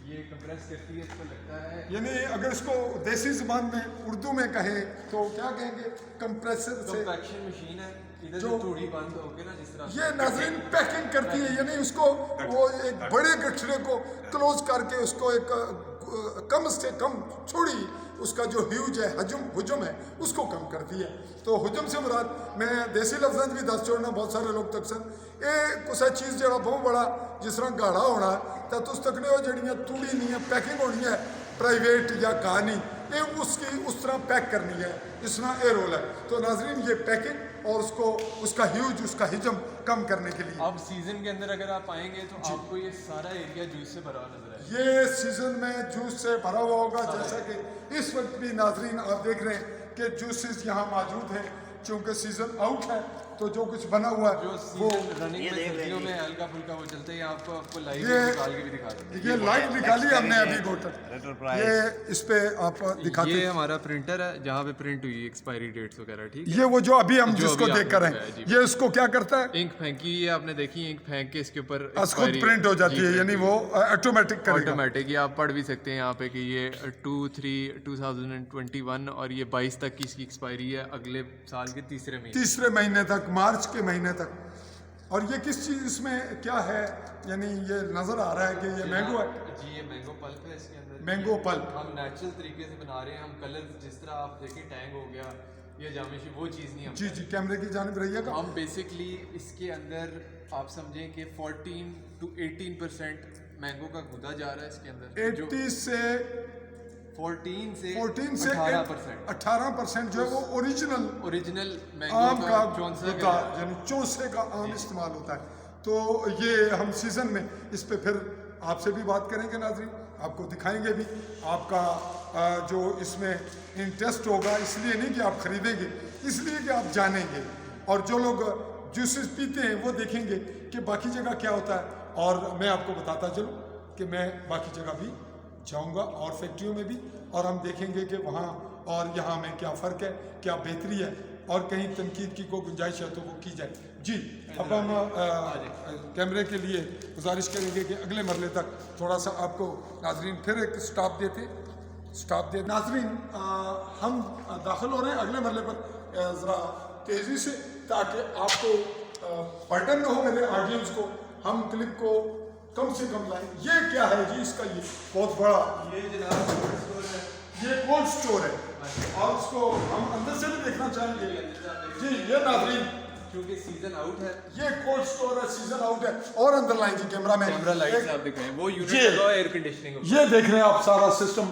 ये कंप्रेस करती है, इसको लगता है, यानी अगर इसको देसी जुबान में उर्दू में कहें तो क्या कहेंगे? कंप्रेसर से कंपैक्शन मशीन है, इधर जो- जो तूड़ी बंद होके ना जिस तरह ये नाज़रीन पैकिंग करती है, यानी उसको वो एक बड़े गठरे को क्लोज करके उसको एक कम से कम छोड़ी, उसका जो ह्यूज है हुजम है उसको कम करती है। तो हुजम से मुराद, मैं देसी लफ्ज़ भी दस छोड़ना, बहुत सारे लोग तकसन ये कुछ चीज़ जो बहुत बड़ा जिस तरह गाढ़ा होना तो तुस तकने हो जड़ियाँ तूड़ी नहीं है, पैकिंग होनी है प्राइवेट या कहानी, ये उसकी उस तरह पैक करनी है, इस तरह ये रोल है। तो नाजरीन ये पैकिंग اور اس کا ہیوج اس کا حجم کم کرنے کے لیے. اب سیزن کے اندر اگر آپ آئیں گے تو آپ کو یہ سارا ایریا جوس سے بھرا نظر آئے گا. یہ سیزن میں جوس سے بھرا ہوا ہوگا, جیسا کہ اس وقت بھی ناظرین آپ دیکھ رہے ہیں کہ جوسز یہاں موجود ہیں. چونکہ سیزن آؤٹ ہے تو جو کچھ بنا ہوا ہے جو وہ سیزن رننگ میں سردیوں میں ہلکا پھلکا وہ چلتے ہیں. آپ کو لائیو یہ- نکال کے بھی دکھا دیں. یہ لائٹ نکالی ہم نے ابھی بوٹل, یہ اس پہ آپ دکھاتے یہ ہیں. ہمارا پرنٹر ہے جہاں پہ پرنٹ ہوئی ایکسپائری ڈیٹس وغیرہ. ٹھیک ہے, یہ وہ جو ابھی ہم جو جس کو ابھی آپ دیکھ کر نے ہیں, بتایا, جی. یہ اس کو کیا کرتا ہے, انک پھینکی ہے آپ نے دیکھی, انک پھینک کے اس کے اوپر اس خود پرنٹ ہو جاتی ہے, یعنی وہ آٹومیٹک کرے گا. آٹومیٹک. یہ آپ پڑھ بھی سکتے ہیں یہاں پہ کہ یہ 2021 اور یہ 22 تک کی اس کی ایکسپائری ہے, اگلے سال کے تیسرے مہینے تک, مارچ کے مہینے تک. اور یہ کس چیز اس میں کیا ہے, یعنی یہ نظر آ رہا ہے کہ یہ مینگو ہے. جی, یہ مینگو پلپ ہے. اس کے اندر مینگو پلپ ہم نیچرل طریقے سے بنا رہے ہیں. ہم کلر جس طرح آپ دیکھیں ٹینگ ہو گیا یا جامشی, وہ چیز نہیں. ہم جی جی کیمرے کی جانب رہیے گا. ہم بیسکلی اس کے اندر آپ سمجھیں کہ 14 to 18% مینگو کا گدا جا رہا ہے اس کے اندر. 80 سے 14 سے 18% 18% جو ہے وہ اوریجنل آم مینگو کا چونسا گدا, یعنی چوسے کا آم استعمال ہوتا ہے. تو یہ ہم سیزن میں اس پہ پھر آپ سے بھی بات کریں گے ناظرین, آپ کو دکھائیں گے بھی. آپ کا جو اس میں انٹرسٹ ہوگا, اس لیے نہیں کہ آپ خریدیں گے, اس لیے کہ آپ جانیں گے. اور جو لوگ جوسز پیتے ہیں وہ دیکھیں گے کہ باقی جگہ کیا ہوتا ہے. اور میں آپ کو بتاتا چلوں کہ میں باقی جگہ بھی جاؤں گا اور فیکٹریوں میں بھی, اور ہم دیکھیں گے کہ وہاں اور یہاں میں کیا فرق ہے, کیا بہتری ہے, اور کہیں تنقید کی کوئی گنجائش ہے تو وہ کی جائے. جی, اب ہم کیمرے کے لیے گزارش کریں گے کہ اگلے مرحلے تک تھوڑا سا آپ کو ناظرین پھر ایک سٹاپ دے. ناظرین ہم داخل ہو رہے ہیں اگلے مرحلے پر ذرا تیزی سے, تاکہ آپ کو برڈن نہ ہو میرے آڈینس کو. ہم کلپ کو کم سے کم لائیں. یہ کیا ہے جی, اس کا یہ بہت بڑا یہ جناب کولڈ اسٹور ہے. یہ کولڈ اسٹور ہے, اور اس کو ہم اندر سے بھی دیکھنا چاہیں گے. جی یہ ناظرین کیونکہ سیزن آؤٹ ہے, یہ کولڈ اسٹور ہے, سیزن آؤٹ ہے. اور اندر لائیں جی کیمرہ میں, کیمرہ لائٹ سے آپ دکھائیں. وہ یونٹ جی. لگا ایئر کنڈیشننگ. یہ دیکھ رہے ہیں آپ سارا سسٹم,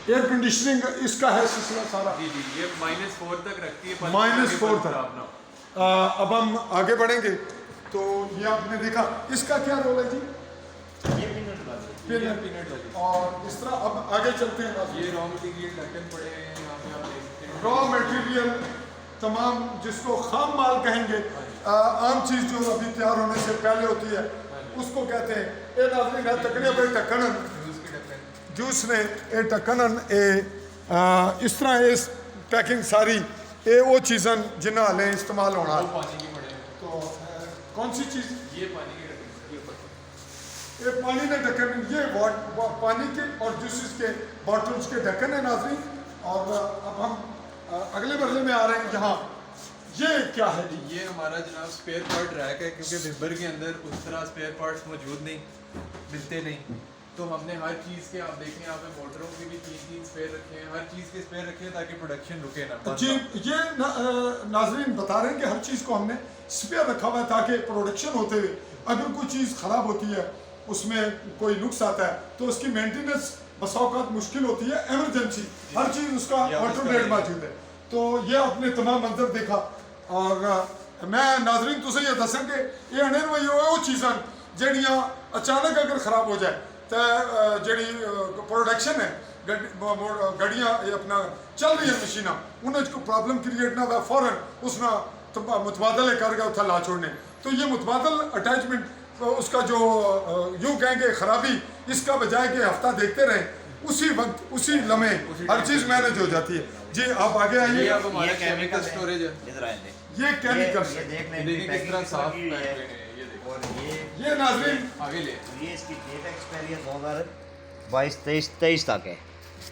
ایئر کنڈیشننگ اس کا ہے سلسلہ سارا. جی جی, یہ -4 تک رکھتی ہے. -4 تک. اب ہم آگے بڑھیں گے تو یہ آپ نے دیکھا, اس کا کیا رول ہے جی, پینٹ. اور اس طرح اب آگے چلتے ہیں. یہ را مٹیریل ڈھکن پڑے ہیں یہاں پہ آپ دیکھ سکتے ہیں. را مٹیریل تمام جس کو خام مال کہیں گے, عام چیز جو ابھی تیار ہونے سے پہلے ہوتی ہے اس کو کہتے ہیں. اے ناظرین ہے تقریبا بے ٹکنن جوس نے اے ٹکنن اے اس طرح اس پیکنگ ساری اے وہ چیزاں جنہاں لیں استعمال ہونا. پانی کی پڑے ہیں. تو کون سی چیز, یہ پانی کے ڈھکن. یہ پانی کے ڈھکن, یہ پانی کے اور جوسز کے باٹلز کے ڈھکن ہیں ناظرین. اور اب ہم اگلے مرحلے میں آ رہے ہیں. یہاں یہ کیا ہے جی, یہ ہمارا جناب اسپیئر پارٹ ریک ہے, کیونکہ بھبر کے اندر اس طرح اسپیئر پارٹس موجود نہیں, ملتے نہیں. تو ہم نے ہر چیز کے, آپ دیکھیں یہاں پہ موٹروں کے بھی 3 اسپیئر رکھے ہیں, ہر چیز کے اسپیئر رکھے ہیں تاکہ پروڈکشن رکے نہ. جی یہ ناظرین بتا رہے ہیں کہ ہر چیز کو ہم نے اسپیئر رکھا ہوا ہے تاکہ پروڈکشن ہوتے ہوئے اگر کوئی چیز خراب ہوتی ہے, اس میں کوئی نقص آتا ہے تو اس کی مینٹیننس بسا اوقات مشکل ہوتی ہے. ایمرجنسی ہر چیز اس کا آٹو ڈیٹ موجود ہے. تو یہ آپ نے تمام منظر دیکھا. اور میں ناظرین تو یہ دساں کہ یہ انہیں وہ چیزاں جہاں اچانک اگر خراب ہو جائے تو جڑی پروڈکشن ہے, گاڑیاں اپنا چل رہی ہیں مشیناں, انہیں کو پرابلم کریٹ نہ ہوا فوراً اس نہ متبادل کر گیا اتھا لا چھوڑنے. تو یہ متبادل اٹیچمنٹ اس کا جو یوں کہیں گے خرابی, اس کا بجائے کہ ہفتہ دیکھتے رہیں, اسی وقت اسی لمحے ہر چیز مینج ہو جاتی ہے. جی آپ آگے آئیے. یہ اب ہمارا کیمیکل اسٹوریج ہے. ادھر آئیں گے. یہ کیمیکل یہ دیکھ لیں دیکھیں کس طرح صاف کی پیک ہے. ہوئے ہیں. یہ دیکھیں, اور یہ ناظرین آگے لے. یہ اس کی ڈیٹ ایکسپائری 2022-23 تک ہے.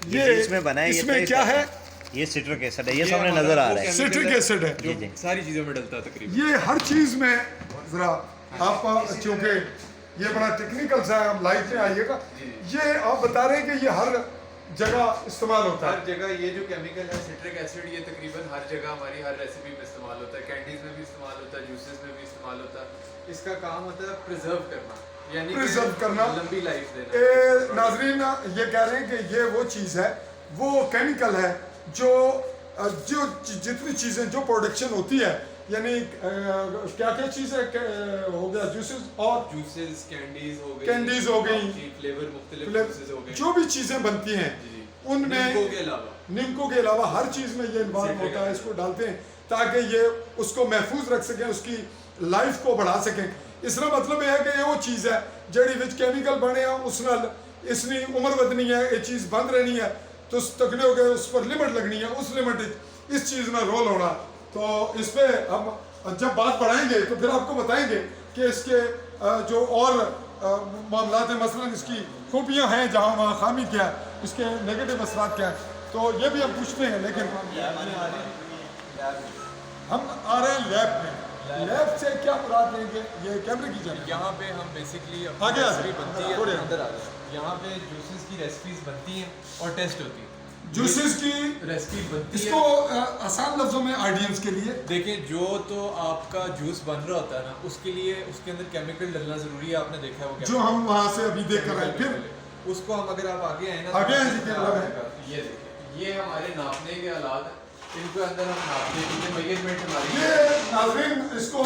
یہ اس میں بنا ہے, اس میں کیا ہے, یہ سٹرک ایسڈ ہے, یہ سامنے نظر آ رہا ہے. سٹرک ایسڈ ہے. جی جی, ساری چیزوں میں ڈلتا ہے تقریباً. یہ ہر چیز میں ذرا آپ چونکہ یہ بڑا ٹیکنیکل سا ہے, ہم لائٹ میں آئیے گا. یہ آپ بتا رہے ہیں کہ یہ ہر جگہ استعمال ہوتا ہے. ہر جگہ یہ جو کیمیکل ہے سٹرک ایسڈ, یہ تقریباً ہر جگہ ہماری ہر ریسیپی میں استعمال ہوتا ہے. کینڈیز میں بھی استعمال ہوتا ہے, جوسز میں بھی استعمال ہوتا ہے. اس کا کام ہوتا ہے پریزرو کرنا, یعنی پریزرو کرنا, لمبی لائف دینا. ناظرین یہ کہہ رہے ہیں کہ یہ وہ چیز ہے, وہ کیمیکل ہے جو جتنی چیزیں جو پروڈکشن ہوتی ہے यानी क्या क्या चीज़ है हो गया जूसेस और जूसेस कैंडीज हो गई, कैंडीज हो गई, फ्लेवर मुख्तलिफ फ्लेवर- जूसेस हो गए, जो भी चीज़ें बनती हैं जी, उनमें नींबू के अलावा के अलावा हर चीज़ में ये इन्वॉल्व Citric होता है, acid। इसको डालते हैं ताकि ये उसको महफूज रख सकें, उसकी लाइफ को बढ़ा सकें। इसका मतलब यह है कि ये वो चीज़ है जड़ी विच केमिकल बने हैं उस नाल इसनी उम्र बदनी है, ये चीज़ बंद रहनी है तो उस तकने हो गए, उस पर लिमिट लगनी है, उस लिमिट इस चीज़ में रोल होना। तो इस पर हम जब बात बढ़ाएंगे तो फिर आपको बताएंगे कि इसके जो और मामलात हैं, मसलन इसकी खूबियाँ हैं जहाँ वहाँ खामी क्या है, इसके नेगेटिव असरात क्या है, तो ये भी हम पूछते हैं। लेकिन हम आ रहे हैं लैब में। लैब से क्या मुराद है कि ये कैमरे की जगह यहाँ पे हम बेसिकली आगे आ रेसिपी बनती है, थोड़े अंदर आ जाए। यहाँ पे जूसेस की रेसिपीज बनती हैं और टेस्ट होती है। जूसेस की रेसिपी बनती इसको है, आसान लफ्जों में ऑडियंस के लिए देखिए जो तो आपका जूस बन रहा होता है ना, उसके लिए उसके अंदर केमिकल डलना जरूरी है, आपने देखा है वो जो हम वहाँ से अभी देख कर आए। फिर उसको हम अगर आप आगे आए ना आगे आए जी, तो कैमरा में। ये देखिए, ये हमारे नापने के आलात हैं, इनके अंदर हम नापते हैं, ये मेजरमेंट हमारी ये नाज़रीन इसको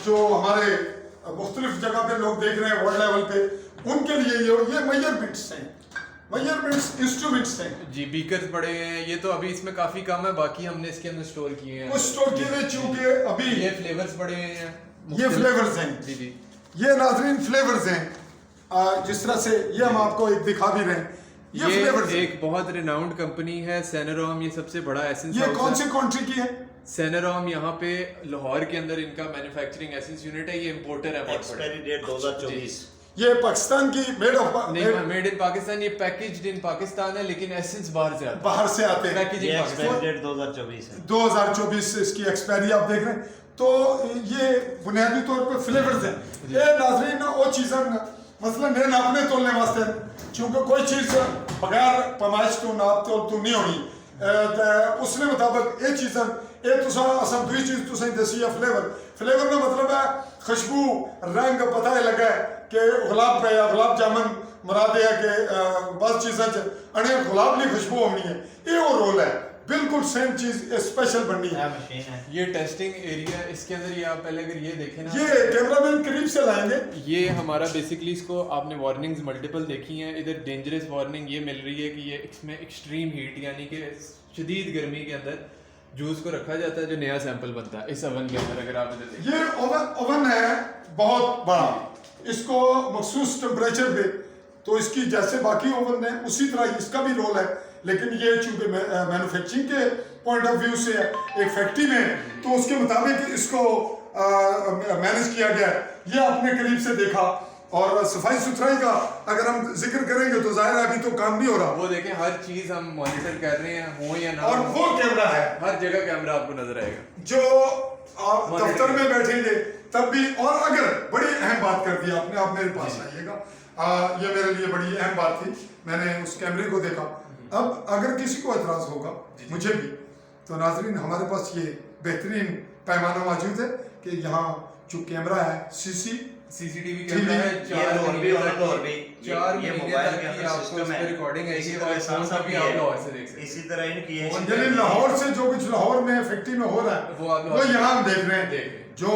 जो हमारे मुख्तलिफ जगह पे लोग देख रहे हैं वर्ल्ड लेवल पे, उनके लिए ये मेजरमेंट्स हैं, मेजरमेंट्स इंस्ट्रूमेंट्स हैं। जी बीकर्स पड़े हैं, ये तो अभी इसमें काफी कम है, बाकी हमने इसके अंदर स्टोर किए हैं। वो स्टोर किए हुए चूंकि अभी ये फ्लेवर्स पड़े हैं, ये फ्लेवर्स हैं, जी जी, ये नाज़रीन फ्लेवर्स हैं। जिस तरह से ये हम आपको एक दिखा भी रहे हैं, ये फ्लेवर्स हैं। एक बहुत रिनाउंड कंपनी है सेनेरॉम, ये सबसे बड़ा एसेंस ये कौन से कंट्री की है? सेनेरॉम यहाँ पे लाहौर के अंदर इनका मैन्युफैक्चरिंग एसेंस यूनिट है, ये इंपोर्टर है बहुत बड़ा। Expiry date 2024। ये पाकिस्तान की मेड मेड इन पाकिस्तान, ये पैकेज्ड इन पाकिस्तान है लेकिन एसेंस बाहर से आता बाहर से आते हैं। ये पैकेजिंग एक्सपायरी पाकिस्तान। डेट 2024 है। 2024 से इसकी एक्सपायरी आप देख रहे हैं। तो ये बुनियादी तौर पे फ्लेवर्स हैं। ये नाज़रीन वो चीज़ें मसलन ये नापने तोलने वास्ते चूंकि कोई चीज़ बगैर पैमाइश तो नाप तो नहीं होनी, उसने मुताबिक ये चीज़ें ये तुसा असम दूसरी चीज़ तुसें दसी है फ्लेवर का मतलब है खुशबू रंग पता है लगा कि गुलाब पे या गुलाब जामुन मुराद है कि बस चीज़ें अने गुलाब की खुशबू होनी है, ये वो रोल है। बिल्कुल सेम चीज़ स्पेशल बननी है। मशीन है। ये टेस्टिंग एरिया, इसके अंदर ये आप पहले अगर ये देखें ना, ये कैमरामैन करीब से लाएंगे। ये हमारा बेसिकली इसको आपने वार्निंग्स मल्टीपल देखी हैं, इधर डेंजरस वार्निंग ये मिल रही है कि ये इसमें एक्सट्रीम हीट यानी कि शदीद गर्मी के अंदर जूस को रखा जाता है जो नया सैंपल बनता है इस ओवन के अंदर। अगर आप इधर देखें, ये ओवन है बहुत बड़ा, इसको मखसूस टेम्परेचर पे, तो इसकी जैसे बाकी ओवन है उसी तरह इसका भी रोल है। लेकिन ये चूंकि मैन्युफैक्चरिंग के पॉइंट ऑफ व्यू से है एक फैक्ट्री में, तो उसके मुताबिक इसको मैनेज किया गया है। ये आपने करीब से देखा। और सफाई सुथराई का अगर हम जिक्र करेंगे तो जाहिर है अभी तो काम नहीं हो रहा। वो देखें हर चीज़ हम मॉनिटर कर रहे हैं, हो या ना और हो, वो कैमरा है हर जगह कैमरा आपको नजर आएगा। जो आप दफ्तर में बैठेंगे तब भी। और अगर बड़ी अहम बात कर दी आपने, आप मेरे पास आइएगा, ये मेरे लिए बड़ी अहम बात थी, मैंने उस कैमरे को देखा। अब अगर किसी को एतराज़ होगा, मुझे भी, तो नाजरीन हमारे पास ये बेहतरीन पैमाना मौजूद है कि यहाँ जो कैमरा है सीसीटीवी कैमरा है, 4 महीने तक की आपको उस पे रिकॉर्डिंग आएगी और फोन का भी आप लाहौर से देख सकते हैं। इसी तरह इनकी है। यानी लाहौर से जो कुछ लाहौर में फैक्ट्री में हो रहा है वो आप वो यहाँ हम देख रहे हैं। देख रहे हैं। जो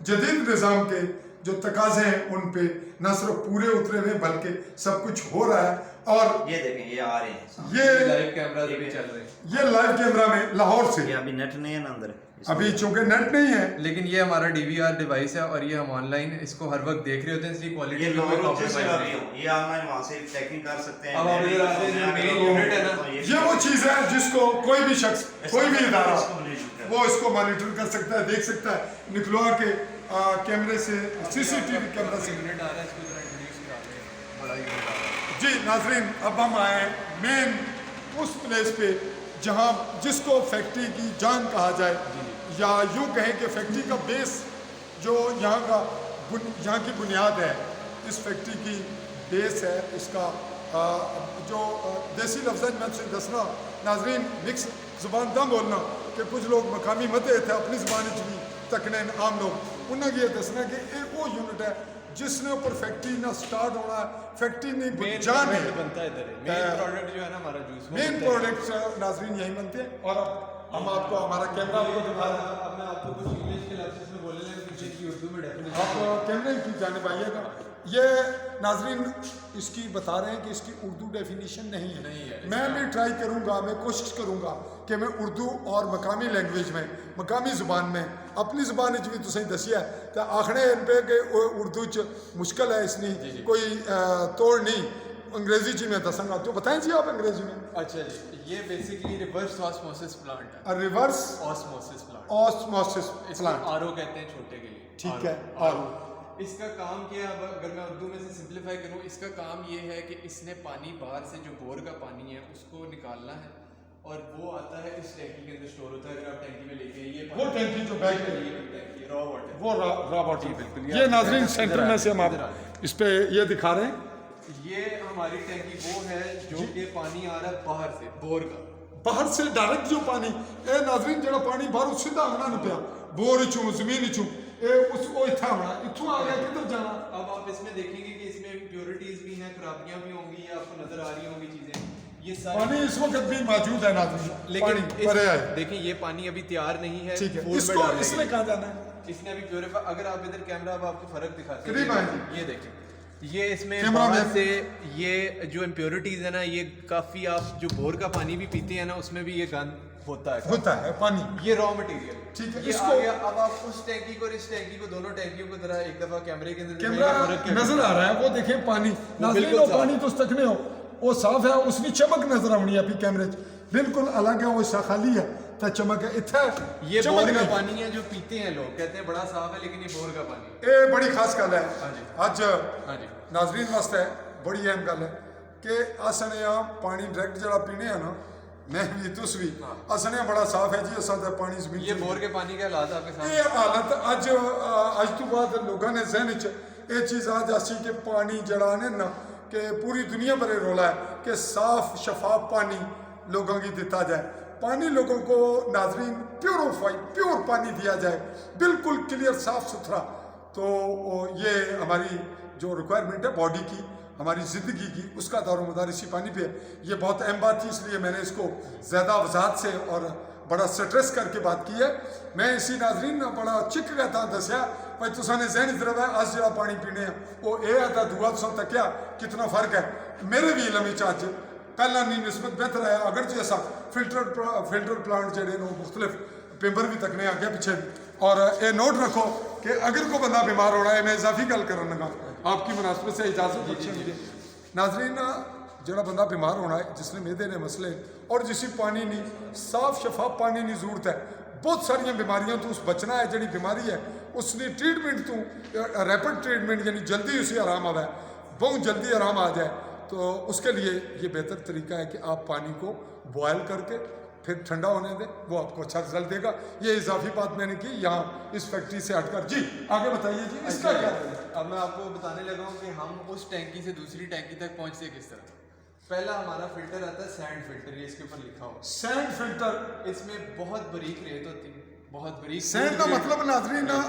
जदीद निज़ाम के जो तकाजे हैं उन पे न सिर्फ पूरे उतरे हुए बल्कि सब कुछ हो रहा है। और ये देखें ये आ रहे हैं, ये लाइव कैमरा भी चल रहे हैं, ये लाइव कैमरा में लाहौर से, ये अभी नेट नहीं है ना अंदर, अभी चूंकि नेट नहीं है, लेकिन ये हमारा डीवीआर डिवाइस है और ये हम ऑनलाइन इसको हर वक्त देख रहे होते हैं, इसलिए क्वालिटी ये में कोई लोग कॉम्प्रोमाइज जैसे नहीं है। ये ऑनलाइन वहां से चेकिंग कर सकते हैं। अब आप इधर आते हैं, जो मेन यूनिट है ना, ये वो चीज़ है जिसको कोई भी शख्स, कोई भी इदारा वो इसको मॉनिटर कर सकता है, देख सकता है, निकलवा के कैमरे से, सीसीटीवी कैमरा से। यूनिट आ रहा है, इसको जरा इंट्रोड्यूस करा दें, बड़ा यूनिट आ रहा है। जी नाजरीन, अब हम आए हैं मेन उस प्लेस पे जहाँ जिसको फैक्ट्री की जान कहा जाए, या यूँ कहें कि फैक्ट्री का बेस जो यहाँ की बुनियाद है, इस फैक्ट्री की बेस है, इसका जो देसी लफ्ज़ में से दसना नाजरीन मिक्स ज़ुबान दा बोलना कि कुछ लोग मकामी मते थे अपनी ज़ुबान भी तकने आम लोग उन्हें ये दसना कि एक वो यूनिट है जिसने ऊपर फैक्ट्री ना स्टार्ट होना है, फैक्ट्री नहीं जान है बनता है इधर, मेन प्रोडक्ट जो है ना हमारा जूस, मेन प्रोडक्ट्स नाजरीन यही बनते हैं। और अब हम आपको हमारा कैमरा आपको दिखा रहे हैं। अब मैं आपको कुछ इंग्लिश के लफ्ज़ में बोलने लगे पीछे की उर्दू में डेफिनेशन आप कैमरे की जानिब आइएगा। ये नाजरीन इसकी बता रहे हैं कि इसकी उर्दू डेफिनेशन नहीं है। मैं भी ट्राई करूंगा, मैं कोशिश करूंगा कि मैं उर्दू और मकामी लैंग्वेज में, मकामी ज़ुबान में, अपनी ज़ुबान भी तुसें दसिया तो आखने इन पे कि उर्दू च मुश्किल है, इसनी कोई तोड़ नहीं। अंग्रेजी जी में दसांगा, तो बताएं जी आप अंग्रेजी में। अच्छा जी, ये बेसिकली रिवर्स ऑस्मोसिस प्लांट है। Reverse osmosis plant, osmosis plant, RO कहते हैं छोटे के लिए। ठीक है। आरओ इसका काम क्या है, अब अगर मैं उर्दू में से सिंपलीफाई करूँ, इसका काम ये है कि इसने पानी बाहर से जो बोर का पानी है उसको निकालना है और वो आता है इस टैंकी के अंदर स्टोर होता है। अगर आप टैंकी में लेके ये वो टैंकी जो बैग रॉ वाटर, वो रॉ वाटर बिल्कुल। ये नाजरीन सेंटर में से हम आप इस पे ये दिखा रहे हैं। ये हमारी टैंकी वो है जो कि पानी आ रहा है बाहर से, बोर का, बाहर से डायरेक्ट जो पानी ए नाजरीन जो पानी बाहर सीधा आना नहीं पिया, बोर चू जमीन चू उस इतना आना, इथों आ गया किधर जाना। अब आप इसमें देखेंगे कि इसमें इम्प्योरिटीज भी हैं, खराबियां भी होंगी, या आपको नजर आ रही होंगी चीजें। ये पानी इस वक्त भी मौजूद है नाजरीन, लेकिन परे आए। देखिए ये पानी अभी तैयार नहीं है, ठीक है, फूल में इसको डालने के इसने लिए। कहाँ जाना है? इसने अभी प्योरीफाई, अगर आप इधर कैमरा, अब आपको फर्क दिखाते करीब आए हैं, ये देखें, ये इसमें कैमरा बाहर में- से ये जो इम्प्योरिटीज है ना, ये काफी, आप जो बोर का पानी भी पीते हैं ना, उसमें भी ये गंद होता है पानी, ये रॉ मटेरियल। ठीक है, ये इसको- आ गया। अब आप उस टैंकी को और इस टैंकी को, दोनों टैंकियों को जरा एक दफा कैमरे के अंदर कैमरा दिखाइए, फर्क क्या नजर आ रहा है, वो देखें पानी नाजरीन, बिल्कुल वो साफ। पानी तो तकने हो वो साफ है, उसकी चमक नजर आनी है कैमरे बिल्कुल अलग है, वो सा खाली है तो चमक है इतना। ये चमक बोर का नहीं। पानी है जो पीते हैं लोग, कहते हैं बड़ा साफ है, लेकिन ये बोर का पानी है। ये बड़ी खास गल है हाँ जी। अज हाँ जी, नाजरीन वास्ते बड़ी अहम गल है कि असने पानी डायरेक्ट जरा पीने हैं ना, मैं भी तुस भी असने बड़ा साफ है जी, असा तो पानी जमीन ये बोर के पानी के हालात आपके सामने। ये हालत अज तो बाद लोगों ने जहन च ये चीज़ आ जासी कि पानी जड़ा ने ना कि पूरी दुनिया भरे रोला है कि साफ शफाफ पानी लोगों की दिता जाए। पानी लोगों को नाजरीन प्योर पानी दिया जाए, बिल्कुल क्लियर साफ सुथरा। तो ये हमारी जो रिक्वायरमेंट है बॉडी की, हमारी ज़िंदगी की, उसका दारोमदार इसी पानी पे है। ये बहुत अहम बात थी, इसलिए मैंने इसको ज़्यादा वजाहत से और बड़ा स्ट्रेस करके बात की है। मैं इसी नाजरीन बड़ा चिक गया था दसिया भाई तुसाने जहन तरफ है अस जो पानी पीने वो ये आता दुआ तुसा तकिया कितना फर्क है। मेरे भी इलम अज पहला नहीं निस्बत बेहतर है, अगर जो ऐसा फिल्टर प्लांट जोड़े मुख्तलिफ पेपर भी तकने आगे पीछे। और ये नोट रखो कि अगर कोई बंदा बीमार होना है, मैं इजाफी गल कर लगा आपकी मुनासबत से इजाजत बख्शे नाजरीन, जोड़ा बंदा बीमार होना है, जिसने मैदे ने मसले और जिसी पानी नहीं साफ शफाफ पानी की जरूरत है, बहुत सारिया बीमारियों तो उस बचना है। जी बीमारी है उसने ट्रीटमेंट तो रैपिड ट्रीटमेंट यानी जल्दी उसे आराम आवे, बहुत जल्दी आराम आ जाए, तो उसके लिए ये बेहतर तरीका है कि आप पानी को बॉयल करके फिर ठंडा होने दें, वो आपको अच्छा रिजल्ट देगा। ये इजाफी बात मैंने की यहाँ इस फैक्ट्री से हटकर। जी आगे बताइए जी, इसका क्या है? अब मैं आपको बताने लगा हूँ कि हम उस टैंकी से दूसरी टैंकी तक पहुँचते किस तरह। पहला हमारा फिल्टर आता है सैंड फिल्टर, ये इसके ऊपर लिखा हो, सैंड फिल्टर। इसमें बहुत बारीक रेत होती है, बहुत बारीक। सैंड का मतलब नाजरीन ना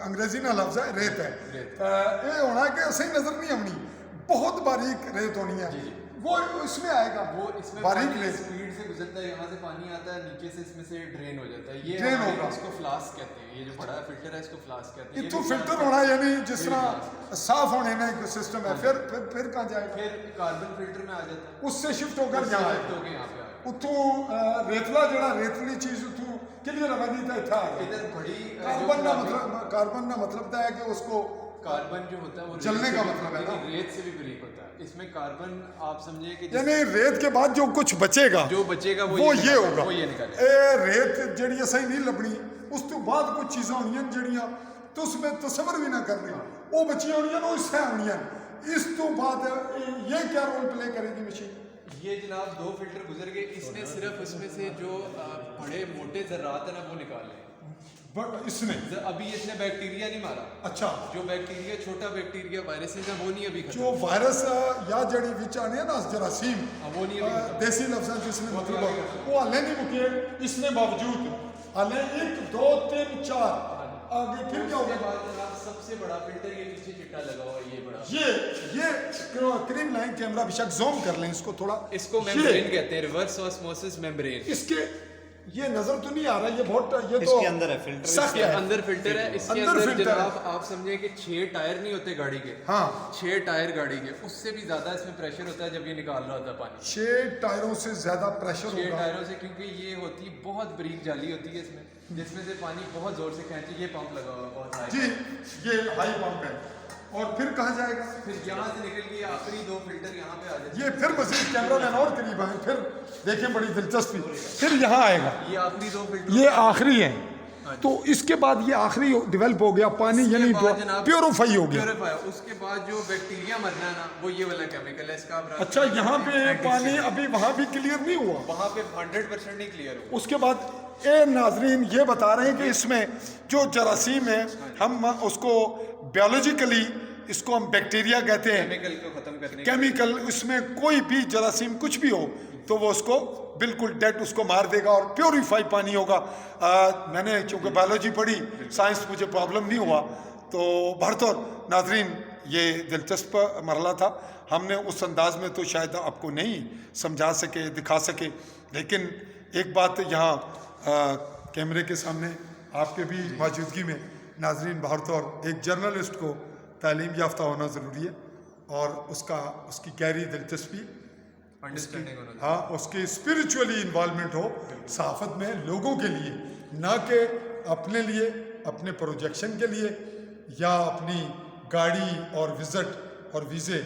अंग्रेजी ना लफ्ज है रेत है। ये होना है कि सही नजर नहीं आनी, बहुत बारीक रेत होनी है, वो इसमें आएगा, वो इसमें बारीक पानी रेत स्पीड से गुजरता है, यहाँ से पानी आता है, नीचे से इसमें से ड्रेन हो जाता है। ये ड्रेन हमारे होगा। इसको फ्लास्क कहते हैं, ये जो बड़ा फिल्टर है इसको फ्लास्क कहते हैं। ये इतू भी फिल्टर फ्लास्क होना यानी जिस तरह साफ होने में एक सिस्टम है, फिर कहाँ जाएगा, फिर कार्बन फिल्टर में आ जाता है, उससे शिफ्ट होकर यहाँ शिफ्ट आएगा। होके यहाँ पे आ गया। उतू रेतला जड़ा रेतली चीज उतू क्लियर आबादी था इतना आ गया। इधर बड़ी कार्बन ना मतलब है कि उसको कार्बन जो होता है वो जलने रेत का से भी- मतलब है ना? लेकिन रेत से भी बारीक होता है। इसमें कार्बन आप समझिए कि यानी रेत के बाद जो कुछ बचेगा जो बचेगा वो ये निकालेगा, होगा। वो ये निकाले। ए रेत जड़ी सही नहीं लभनी, उस तो बाद कुछ चीज़ां होनियां जड़ियां तो उसमें तस्वर भी ना करनी, वो बची होनियां वो इससे होनियां। इस तो बाद ये क्या रोल प्ले करेगी मशीन? ये जनाब 2 फिल्टर गुजर गए, इसने सिर्फ उसमें से जो बड़े मोटे जर्रात है ना वो निकाले। इसने अभी इसने बैक्टीरिया नहीं मारा, अच्छा जो बैक्टीरिया छोटा बैक्टीरिया वायरसेस है वो नहीं अभी खत्म। जो वायरस या जड़ी विच आने ना जरासीम, वो नहीं अभी खत्म। देसी लफ्ज़ जिसने मतलब वो हाले नहीं मुके, इसने बावजूद हाले 1 2 3 4 आगे फिर क्या उसके होगा? बाद जनाब सबसे बड़ा फिल्टर ये पीछे चिट्टा लगा हुआ है, ये बड़ा, ये क्रीम लाइन कैमरा बेशक जूम कर लें इसको थोड़ा, इसको मेम्ब्रेन कहते हैं, रिवर्स ऑस्मोसिस मेम्ब्रेन। इसके یہ نظر تو نہیں آ رہا, یہ بہت یہ اس تو کے اندر ہے فلٹر, سخت کے ہے. اندر فلٹر ہے. اس کے اندر اندر فلٹر ہے. جناب آپ سمجھیں کہ 6 ٹائر نہیں ہوتے گاڑی کے, ہاں 6 ٹائر گاڑی کے, اس سے بھی زیادہ اس میں پریشر ہوتا ہے جب یہ نکال رہا ہوتا ہے پانی. 6 ٹائروں سے زیادہ پریشر 6 ہوگا. ٹائروں سے, کیونکہ یہ ہوتی ہے بہت بریک جالی ہوتی ہے اس میں, جس میں سے پانی بہت زور سے کھینچے. یہ پمپ لگا ہوا بہت ہائی, جی یہ ہائی پمپ ہے. اور پھر کہاں جائے گا؟ پھر یہاں سے نکل کے آخری 2 فلٹر یہاں پہ آ جاتے ہیں. یہ پھر مزید کیمرہ مین اور قریب آئے, پھر دیکھیں بڑی دلچسپی. پھر یہاں آئے گا, یہ آخری 2 فلٹر, یہ آخری ہے. تو اس کے بعد یہ آخری ڈیولپ ہو گیا پانی, یعنی پیوریفائی ہو گیا. پیوریفائی. اس کے بعد جو بیکٹیریا مرنا ہے نا, وہ یہ والا کیمیکل ہے اس کا. اچھا یہاں پہ پانی ابھی وہاں بھی کلیئر نہیں ہوا, وہاں پہ 100% نہیں کلیئر ہوا. اس کے بعد اے ناظرین یہ بتا رہے ہیں کہ اس میں جو جراثیم ہے, ہم اس کو بیولوجیکلی اس کو ہم بیکٹیریا کہتے ہیں, کیمیکل کو ختم کرنے کیمیکل, اس میں کوئی بھی جراثیم کچھ بھی ہو تو وہ اس کو بالکل ڈیڈ اس کو مار دے گا اور پیوریفائی پانی ہوگا. میں نے چونکہ بایولوجی پڑھی, سائنس مجھے پرابلم نہیں ہوا. تو بہرطور ناظرین یہ دلچسپ مرحلہ تھا. ہم نے اس انداز میں تو شاید آپ کو نہیں سمجھا سکے, دکھا سکے, لیکن ایک بات یہاں کیمرے کے سامنے آپ کے بھی موجودگی میں ناظرین, بہرطور ایک جرنلسٹ کو تعلیم یافتہ ہونا ضروری ہے, اور اس کی گہری دلچسپی, انڈرسٹینڈنگ ہونا. ہاں اس کی اسپرچولی انوالومنٹ ہو صحافت میں, لوگوں کے لیے, نہ کہ اپنے لیے, اپنے پروجیکشن کے لیے, یا اپنی گاڑی اور وزٹ اور ویزے.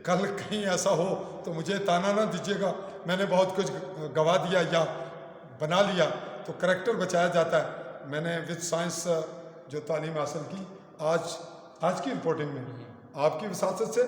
کل کہیں ایسا ہو تو مجھے تانا نہ دیجیے گا, میں نے بہت کچھ گوا دیا یا بنا لیا, تو کریکٹر بچایا جاتا ہے. میں نے وتھ سائنس جو تعلیم حاصل کی, آج کی رپورٹنگ میں آپ کی وساطت سے,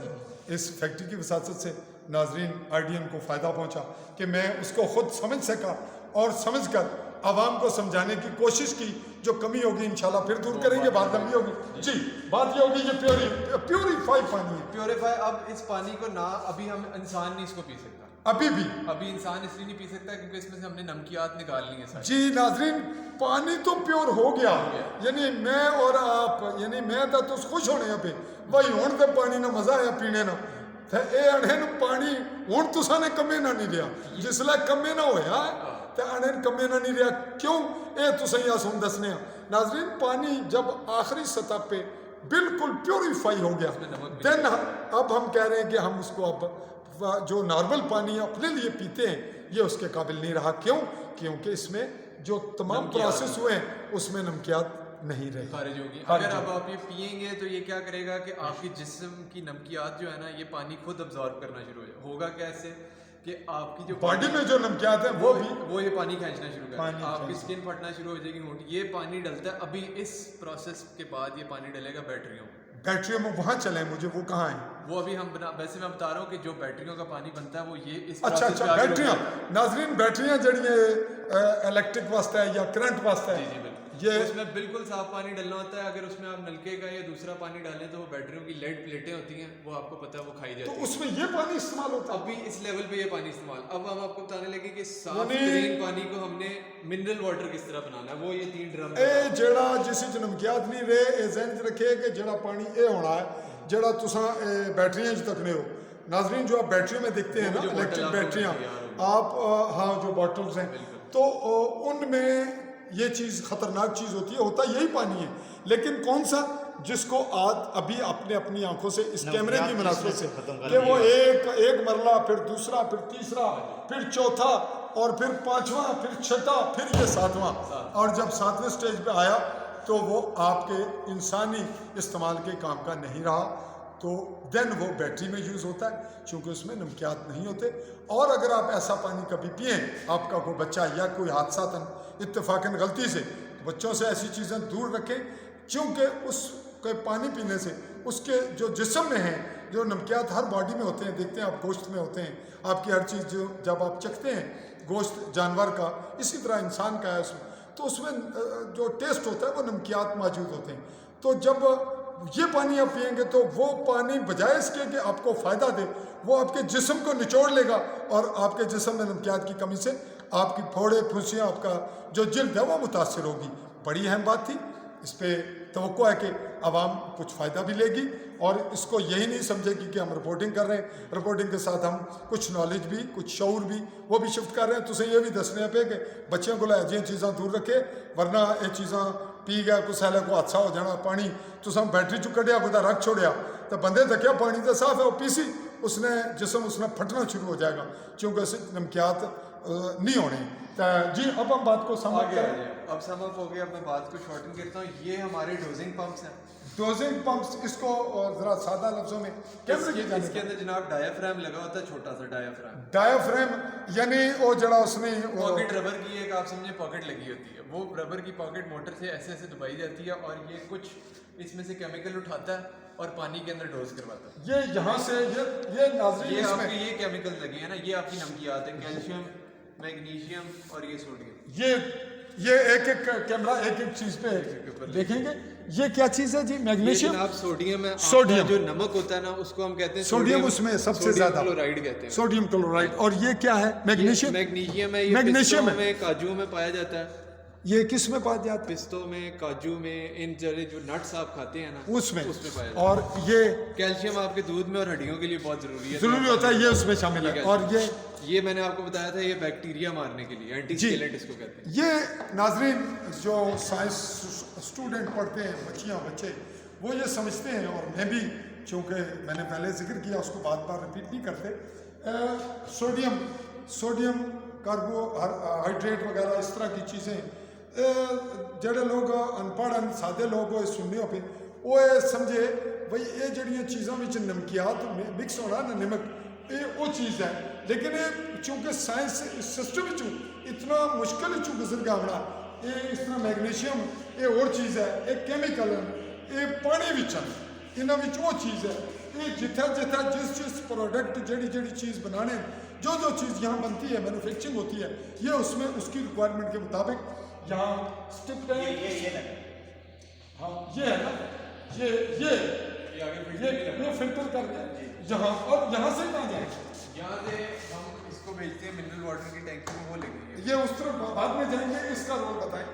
اس فیکٹری کی وساطت سے ناظرین آرڈین کو فائدہ پہنچا کہ میں اس کو خود سمجھ سکا, اور سمجھ کر عوام کو سمجھانے کی کوشش کی. جو کمی ہوگی انشاءاللہ پھر دور کریں گے, بات لمبی ہوگی. جی بات یہ ہوگی, یہ پیوریفائی پانی ہے. پیوریفائی. اب اس پانی کو نہ ابھی ہم انسان نہیں اس کو پی سکتا, ابھی انسان اس لیے نہیں پی سکتا کیونکہ اس میں سے ہم نے نمکیات نکالنی ہے ساری. جی ناظرین پانی تو پیور ہو گیا, یعنی میں اور آپ, یعنی میں تو خوش ہونے پہ وہی ہون تے پانی نہ مزہ آیا پینے نہ, اے اڑھن پانی ہوں تساں نے کمے نہ نہیں رہا, جس لئے کمے نہ ہویا تے اڑھن کمے نہ نہیں رہا. کیوں؟ اے تساں یا سن دسنے ہیں ناظرین. پانی جب آخری سطح پہ بالکل پیوریفائی ہو گیا, دین اب ہم کہہ رہے ہیں کہ ہم اس کو اب جو نارمل پانی اپنے لیے پیتے ہیں یہ اس کے قابل نہیں رہا. کیوں؟ کیونکہ اس میں جو تمام پروسیس ہوئے ہیں اس میں نمکیات نہیں رہے, خارج ہوگی. اگر اب آپ یہ پئیں گے تو یہ کیا کرے گا کہ آپ کی جسم کی نمکیات جو ہے نا, یہ پانی خود ابزارب کرنا شروع ہوگا. کیسے کہ آپ کی جو باڈی میں جو نمکیات ہیں وہ یہ پانی کھینچنا شروع کرے گا, آپ کی اسکن پھٹنا شروع ہو جائے گی, ہونٹ. یہ پانی ڈلتا ہے ابھی اس پروسیس کے بعد, یہ پانی ڈلے گا بیٹریوں میں. وہاں چلیں, مجھے وہ کہاں ہیں وہ ابھی ہم ویسے میں بتا رہا ہوں کہ جو بیٹریوں کا پانی بنتا ہے وہ یہ اس اچھا بیٹریاں. ناظرین بیٹریاں جڑی الیکٹرک واسطہ ہے یا کرنٹ واسطہ ہے, یہ اس میں بالکل صاف پانی ڈلنا ہوتا ہے. اگر اس میں آپ نلکے کا یا دوسرا پانی ڈالیں تو وہ بیٹریوں کی لیڈ پلیٹیں ہوتی ہیں, وہ آپ کو پتہ ہے وہ کھائی جاتی ہیں. تو اس میں یہ پانی استعمال ہوتا ہے ابھی اس لیول پہ یہ پانی استعمال. اب ہم آپ کو بتانے لگے کہ صاف ترین پانی کو ہم نے منرل واٹر کس طرح بنانا ہے. وہ یہ 3 ڈرم اے جڑا جس وچ نمکیات نہیں رہے, اے ذہن چ رکھے کہ جڑا پانی اے ہونا ہے جڑا تساں بیٹریاں چ تکنے ہو. ناظرین جو آپ بیٹریوں میں دیکھتے ہیں نا, الیکٹرک بیٹریاں آپ, ہاں جو باٹلز ہیں, تو ان میں یہ چیز خطرناک چیز ہوتی ہے. ہوتا یہی پانی ہے, لیکن کون سا جس کو ابھی اپنی آنکھوں سے اس کیمرے کی مناسبت سے کہ وہ ایک مرلہ, پھر دوسرا, پھر تیسرا, پھر چوتھا, اور پھر 5واں, پھر 6واں, پھر یہ 7واں, اور جب 7ویں سٹیج پہ آیا تو وہ آپ کے انسانی استعمال کے کام کا نہیں رہا. تو دین وہ بیٹری میں یوز ہوتا ہے چونکہ اس میں نمکیات نہیں ہوتے. اور اگر آپ ایسا پانی کبھی پئیں, آپ کا کوئی بچہ یا کوئی حادثاتاً اتفاقاً غلطی سے, تو بچوں سے ایسی چیزیں دور رکھیں, کیونکہ اس کے پانی پینے سے اس کے جو جسم میں ہیں جو نمکیات ہر باڈی میں ہوتے ہیں, دیکھتے ہیں آپ گوشت میں ہوتے ہیں, آپ کی ہر چیز جو جب آپ چکھتے ہیں گوشت جانور کا, اسی طرح انسان کا ہے اس میں, تو اس میں جو ٹیسٹ ہوتا ہے وہ نمکیات موجود ہوتے ہیں. تو جب یہ پانی آپ پئیں گے تو وہ پانی بجائے اس کے کہ آپ کو فائدہ دے, وہ آپ کے جسم کو نچوڑ لے گا, اور آپ کے جسم میں نمکیات کی کمی سے آپ کی پھوڑے پھنسیاں, آپ کا جو جلد ہے وہ متاثر ہوگی. بڑی اہم بات تھی, اس پہ توقع ہے کہ عوام کچھ فائدہ بھی لے گی, اور اس کو یہی نہیں سمجھے کہ ہم رپورٹنگ کر رہے ہیں, رپورٹنگ کے ساتھ ہم کچھ نالج بھی, کچھ شعور بھی وہ بھی شفٹ کر رہے ہیں. تسیں یہ بھی دسنے پہ کہ بچوں کو یہ چیزاں دور رکھے, ورنہ یہ چیزاں پی گیا کچھ سیلے کو حادثہ ہو جانا. پانی تساں بیٹری چ کڈیا کوئی رکھ چھوڑیا تو بندے دیکھیا پانی تو صاف ہے, وہ پیسی اس نے جسم اس نے پھٹنا شروع ہو جائے گا, چونکہ اس نمکیات نہیں ہونے. جی اب ہم بات کو سمجھ آگے آ جائیں. اب سم اپ ہو گیا, اب میں بات کو شارٹن کرتا ہوں. یہ ہمارے ڈوزنگ پمپس ہیں. ڈوزنگ پمپس, اس کو ذرا سادہ لفظوں میں اس کے اندر جناب ڈایافرام لگا ہوتا ہے, چھوٹا سا ڈایافرام. ڈایافرام یعنی وہ جڑا اس نے پاکٹ ربر کی ایک آپ سمجھیں پاکٹ لگی ہوتی ہے, وہ ربر کی پاکٹ موٹر سے ایسے ایسے دبائی جاتی ہے اور یہ کچھ اس میں سے کیمیکل اٹھاتا ہے اور پانی کے اندر ڈوز کرواتا ہے. یہ یہاں سے یہ ناظرین یہ اس آپ میں کے یہ کیمیکل لگے ہیں نا, یہ آپ کی نمکیات ہیں, کیلشیم, میگنیشیم اور یہ سوڈیم. یہ ایک ایک کیمرہ ایک ایک چیز پہ دیکھیں گے. یہ کیا چیز ہے جی؟ میگنیشیم. جناب سوڈیم ہے. سوڈیم جو نمک ہوتا ہے نا اس کو ہم کہتے ہیں سوڈیم, اس میں سب سے زیادہ کلورائڈ کہتے ہیں. Sodium chloride. اور یہ کیا ہے؟ میگنیشیم. میگنیشیم ہے. یہ میگنیشیم پستوں میں, کاجو میں پایا جاتا ہے. یہ کس میں پایا جاتا ہے؟ پستوں میں, کاجو میں, ان جو نٹس آپ کھاتے ہیں نا اس میں پایا جاتا ہے. اور یہ کیلشیم آپ کے دودھ میں اور ہڈیوں کے لیے بہت ضروری ہے, ضروری ہوتا ہے, یہ اس میں شامل ہے. اور یہ میں نے آپ کو بتایا تھا, یہ بیکٹیریا مارنے کے لیے اینٹی سکیلنٹ اس کو کہتے ہیں. یہ ناظرین جو سائنس اسٹوڈنٹ پڑھتے ہیں, بچیاں بچے, وہ یہ سمجھتے ہیں, اور میں بھی چونکہ میں نے پہلے ذکر کیا اس کو بار بار رپیٹ نہیں کرتے. سوڈیم کاربو ہائیڈریٹ وغیرہ اس طرح کی چیزیں جڑے لوگ ان پڑھ سادے لوگ وہ سننے پہ وہ سمجھے بھائی یہ جڑیاں چیزاں وچ نمکیات مکس ہونا نا, نمک یہ وہ چیز ہے. لیکن چونکہ سائنس سسٹم اتنا مشکل گزر گیا ہونا, یہ اس طرح میگنیشیم یہ اور چیز ہے, ایک کیمیکل ہے, یہ پانی یہاں وہ چیز ہے. یہ جتھا جتھا جس پروڈکٹ جڑی چیز بنانے جو چیز یہاں بنتی ہے, مینوفیکچرنگ ہوتی ہے, یہ اس میں اس کی ریکوائرمنٹ کے مطابق یہاں اسٹپ ہے. ہاں یہ ہے نا, یہ فلٹر کر کے یہاں, اور یہاں سے کہاں جائے؟ یہاں سے ہم اس کو بھیجتے ہیں منرل واٹر کی ٹینکی میں, وہ لگیں گے. یہ اس طرف بعد میں جائیں گے. اس کا رول بتائیں.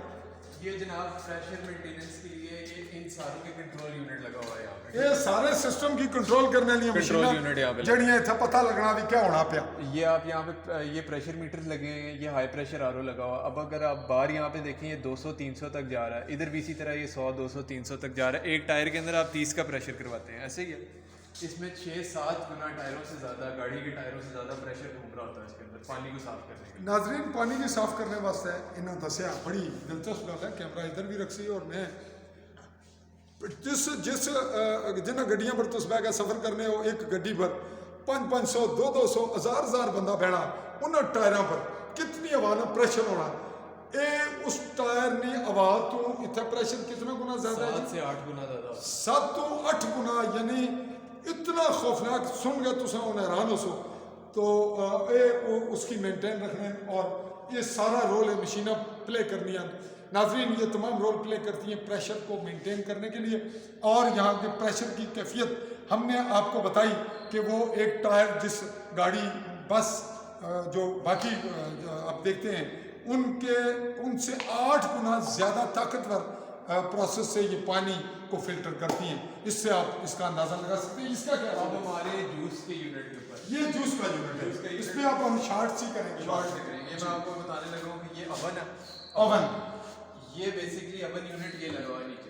یہ جناب پریشر مینٹیننس کے لیے یہ ان ساروں کے کنٹرول یونٹ لگا ہوا ہے یہاں پہ. یہ سارے سسٹم کی کنٹرول کرنے لیے کنٹرول یونٹ یہاں پہ جڑیاں تھا پتہ لگنا بھی کیا ہونا پیا. یہ آپ یہاں پہ یہ پریشر میٹر لگے ہیں, یہ ہائی پریشر آر او لگا ہوا. اب اگر آپ باہر یہاں پہ دیکھیں یہ 200-300 تک جا رہا ہے, ادھر بھی اسی طرح یہ 100-200-300 تک جا رہا ہے. ایک ٹائر کے اندر آپ 30 کا پریشر کرواتے ہیں, ایسے ہی ہے. اس میں 6-7 گنا ٹائروں سے زیادہ, گاڑی کے ٹائروں سے زیادہ پریشر گھوم رہا ہوتا ہے اس کے اندر پانی کو صاف کرنے کے لیے. ناظرین پانی کو صاف کرنے واسطے انہوں نے دسیا بڑی دلچسپ گل ہے. کیمرہ ادھر بھی رکھ سی, اور میں جس جنہیں گڈیاں پر تس بہ کے سفر کرنے ہو, ایک گڈی پر 500 200 1000 بندہ بیٹھا, انہوں ٹائروں پر کتنی ہوا نا پریشر ہونا. اس ٹائر نے ہوا تو اتنا پریشر کتنا گنا زیادہ ہے؟ 7 سے 8 گنا زیادہ. 7 تو 8 گنا, یعنی اتنا خوفناک. سن گئے تو انہیں حیران ہو سو. تو اس کی مینٹین رکھنے, اور یہ سارا رول ہے مشینیں پلے کرنی ہیں. ناظرین یہ تمام رول پلے کرتی ہیں پریشر کو مینٹین کرنے کے لیے. اور یہاں کے پریشر کی کیفیت ہم نے آپ کو بتائی کہ وہ ایک ٹائر, جس گاڑی بس جو باقی آپ دیکھتے ہیں ان سے 8 گنا زیادہ طاقتور پروسیس سے یہ پانی کو فلٹر کرتی ہیں. اس سے آپ اس کا اندازہ لگا سکتے ہیں. اس کا کیا اب ہمارے جوس کے یونٹ کے اوپر, یہ جوس کا یونٹ ہے, اس میں آپ ہم شارٹ سی کریں گے. یہ میں آپ کو بتانے لگا ہوں کہ یہ اوون ہے. اوون, یہ بیسیکلی اوون یونٹ یہ لگا ہوا ہے نیچے.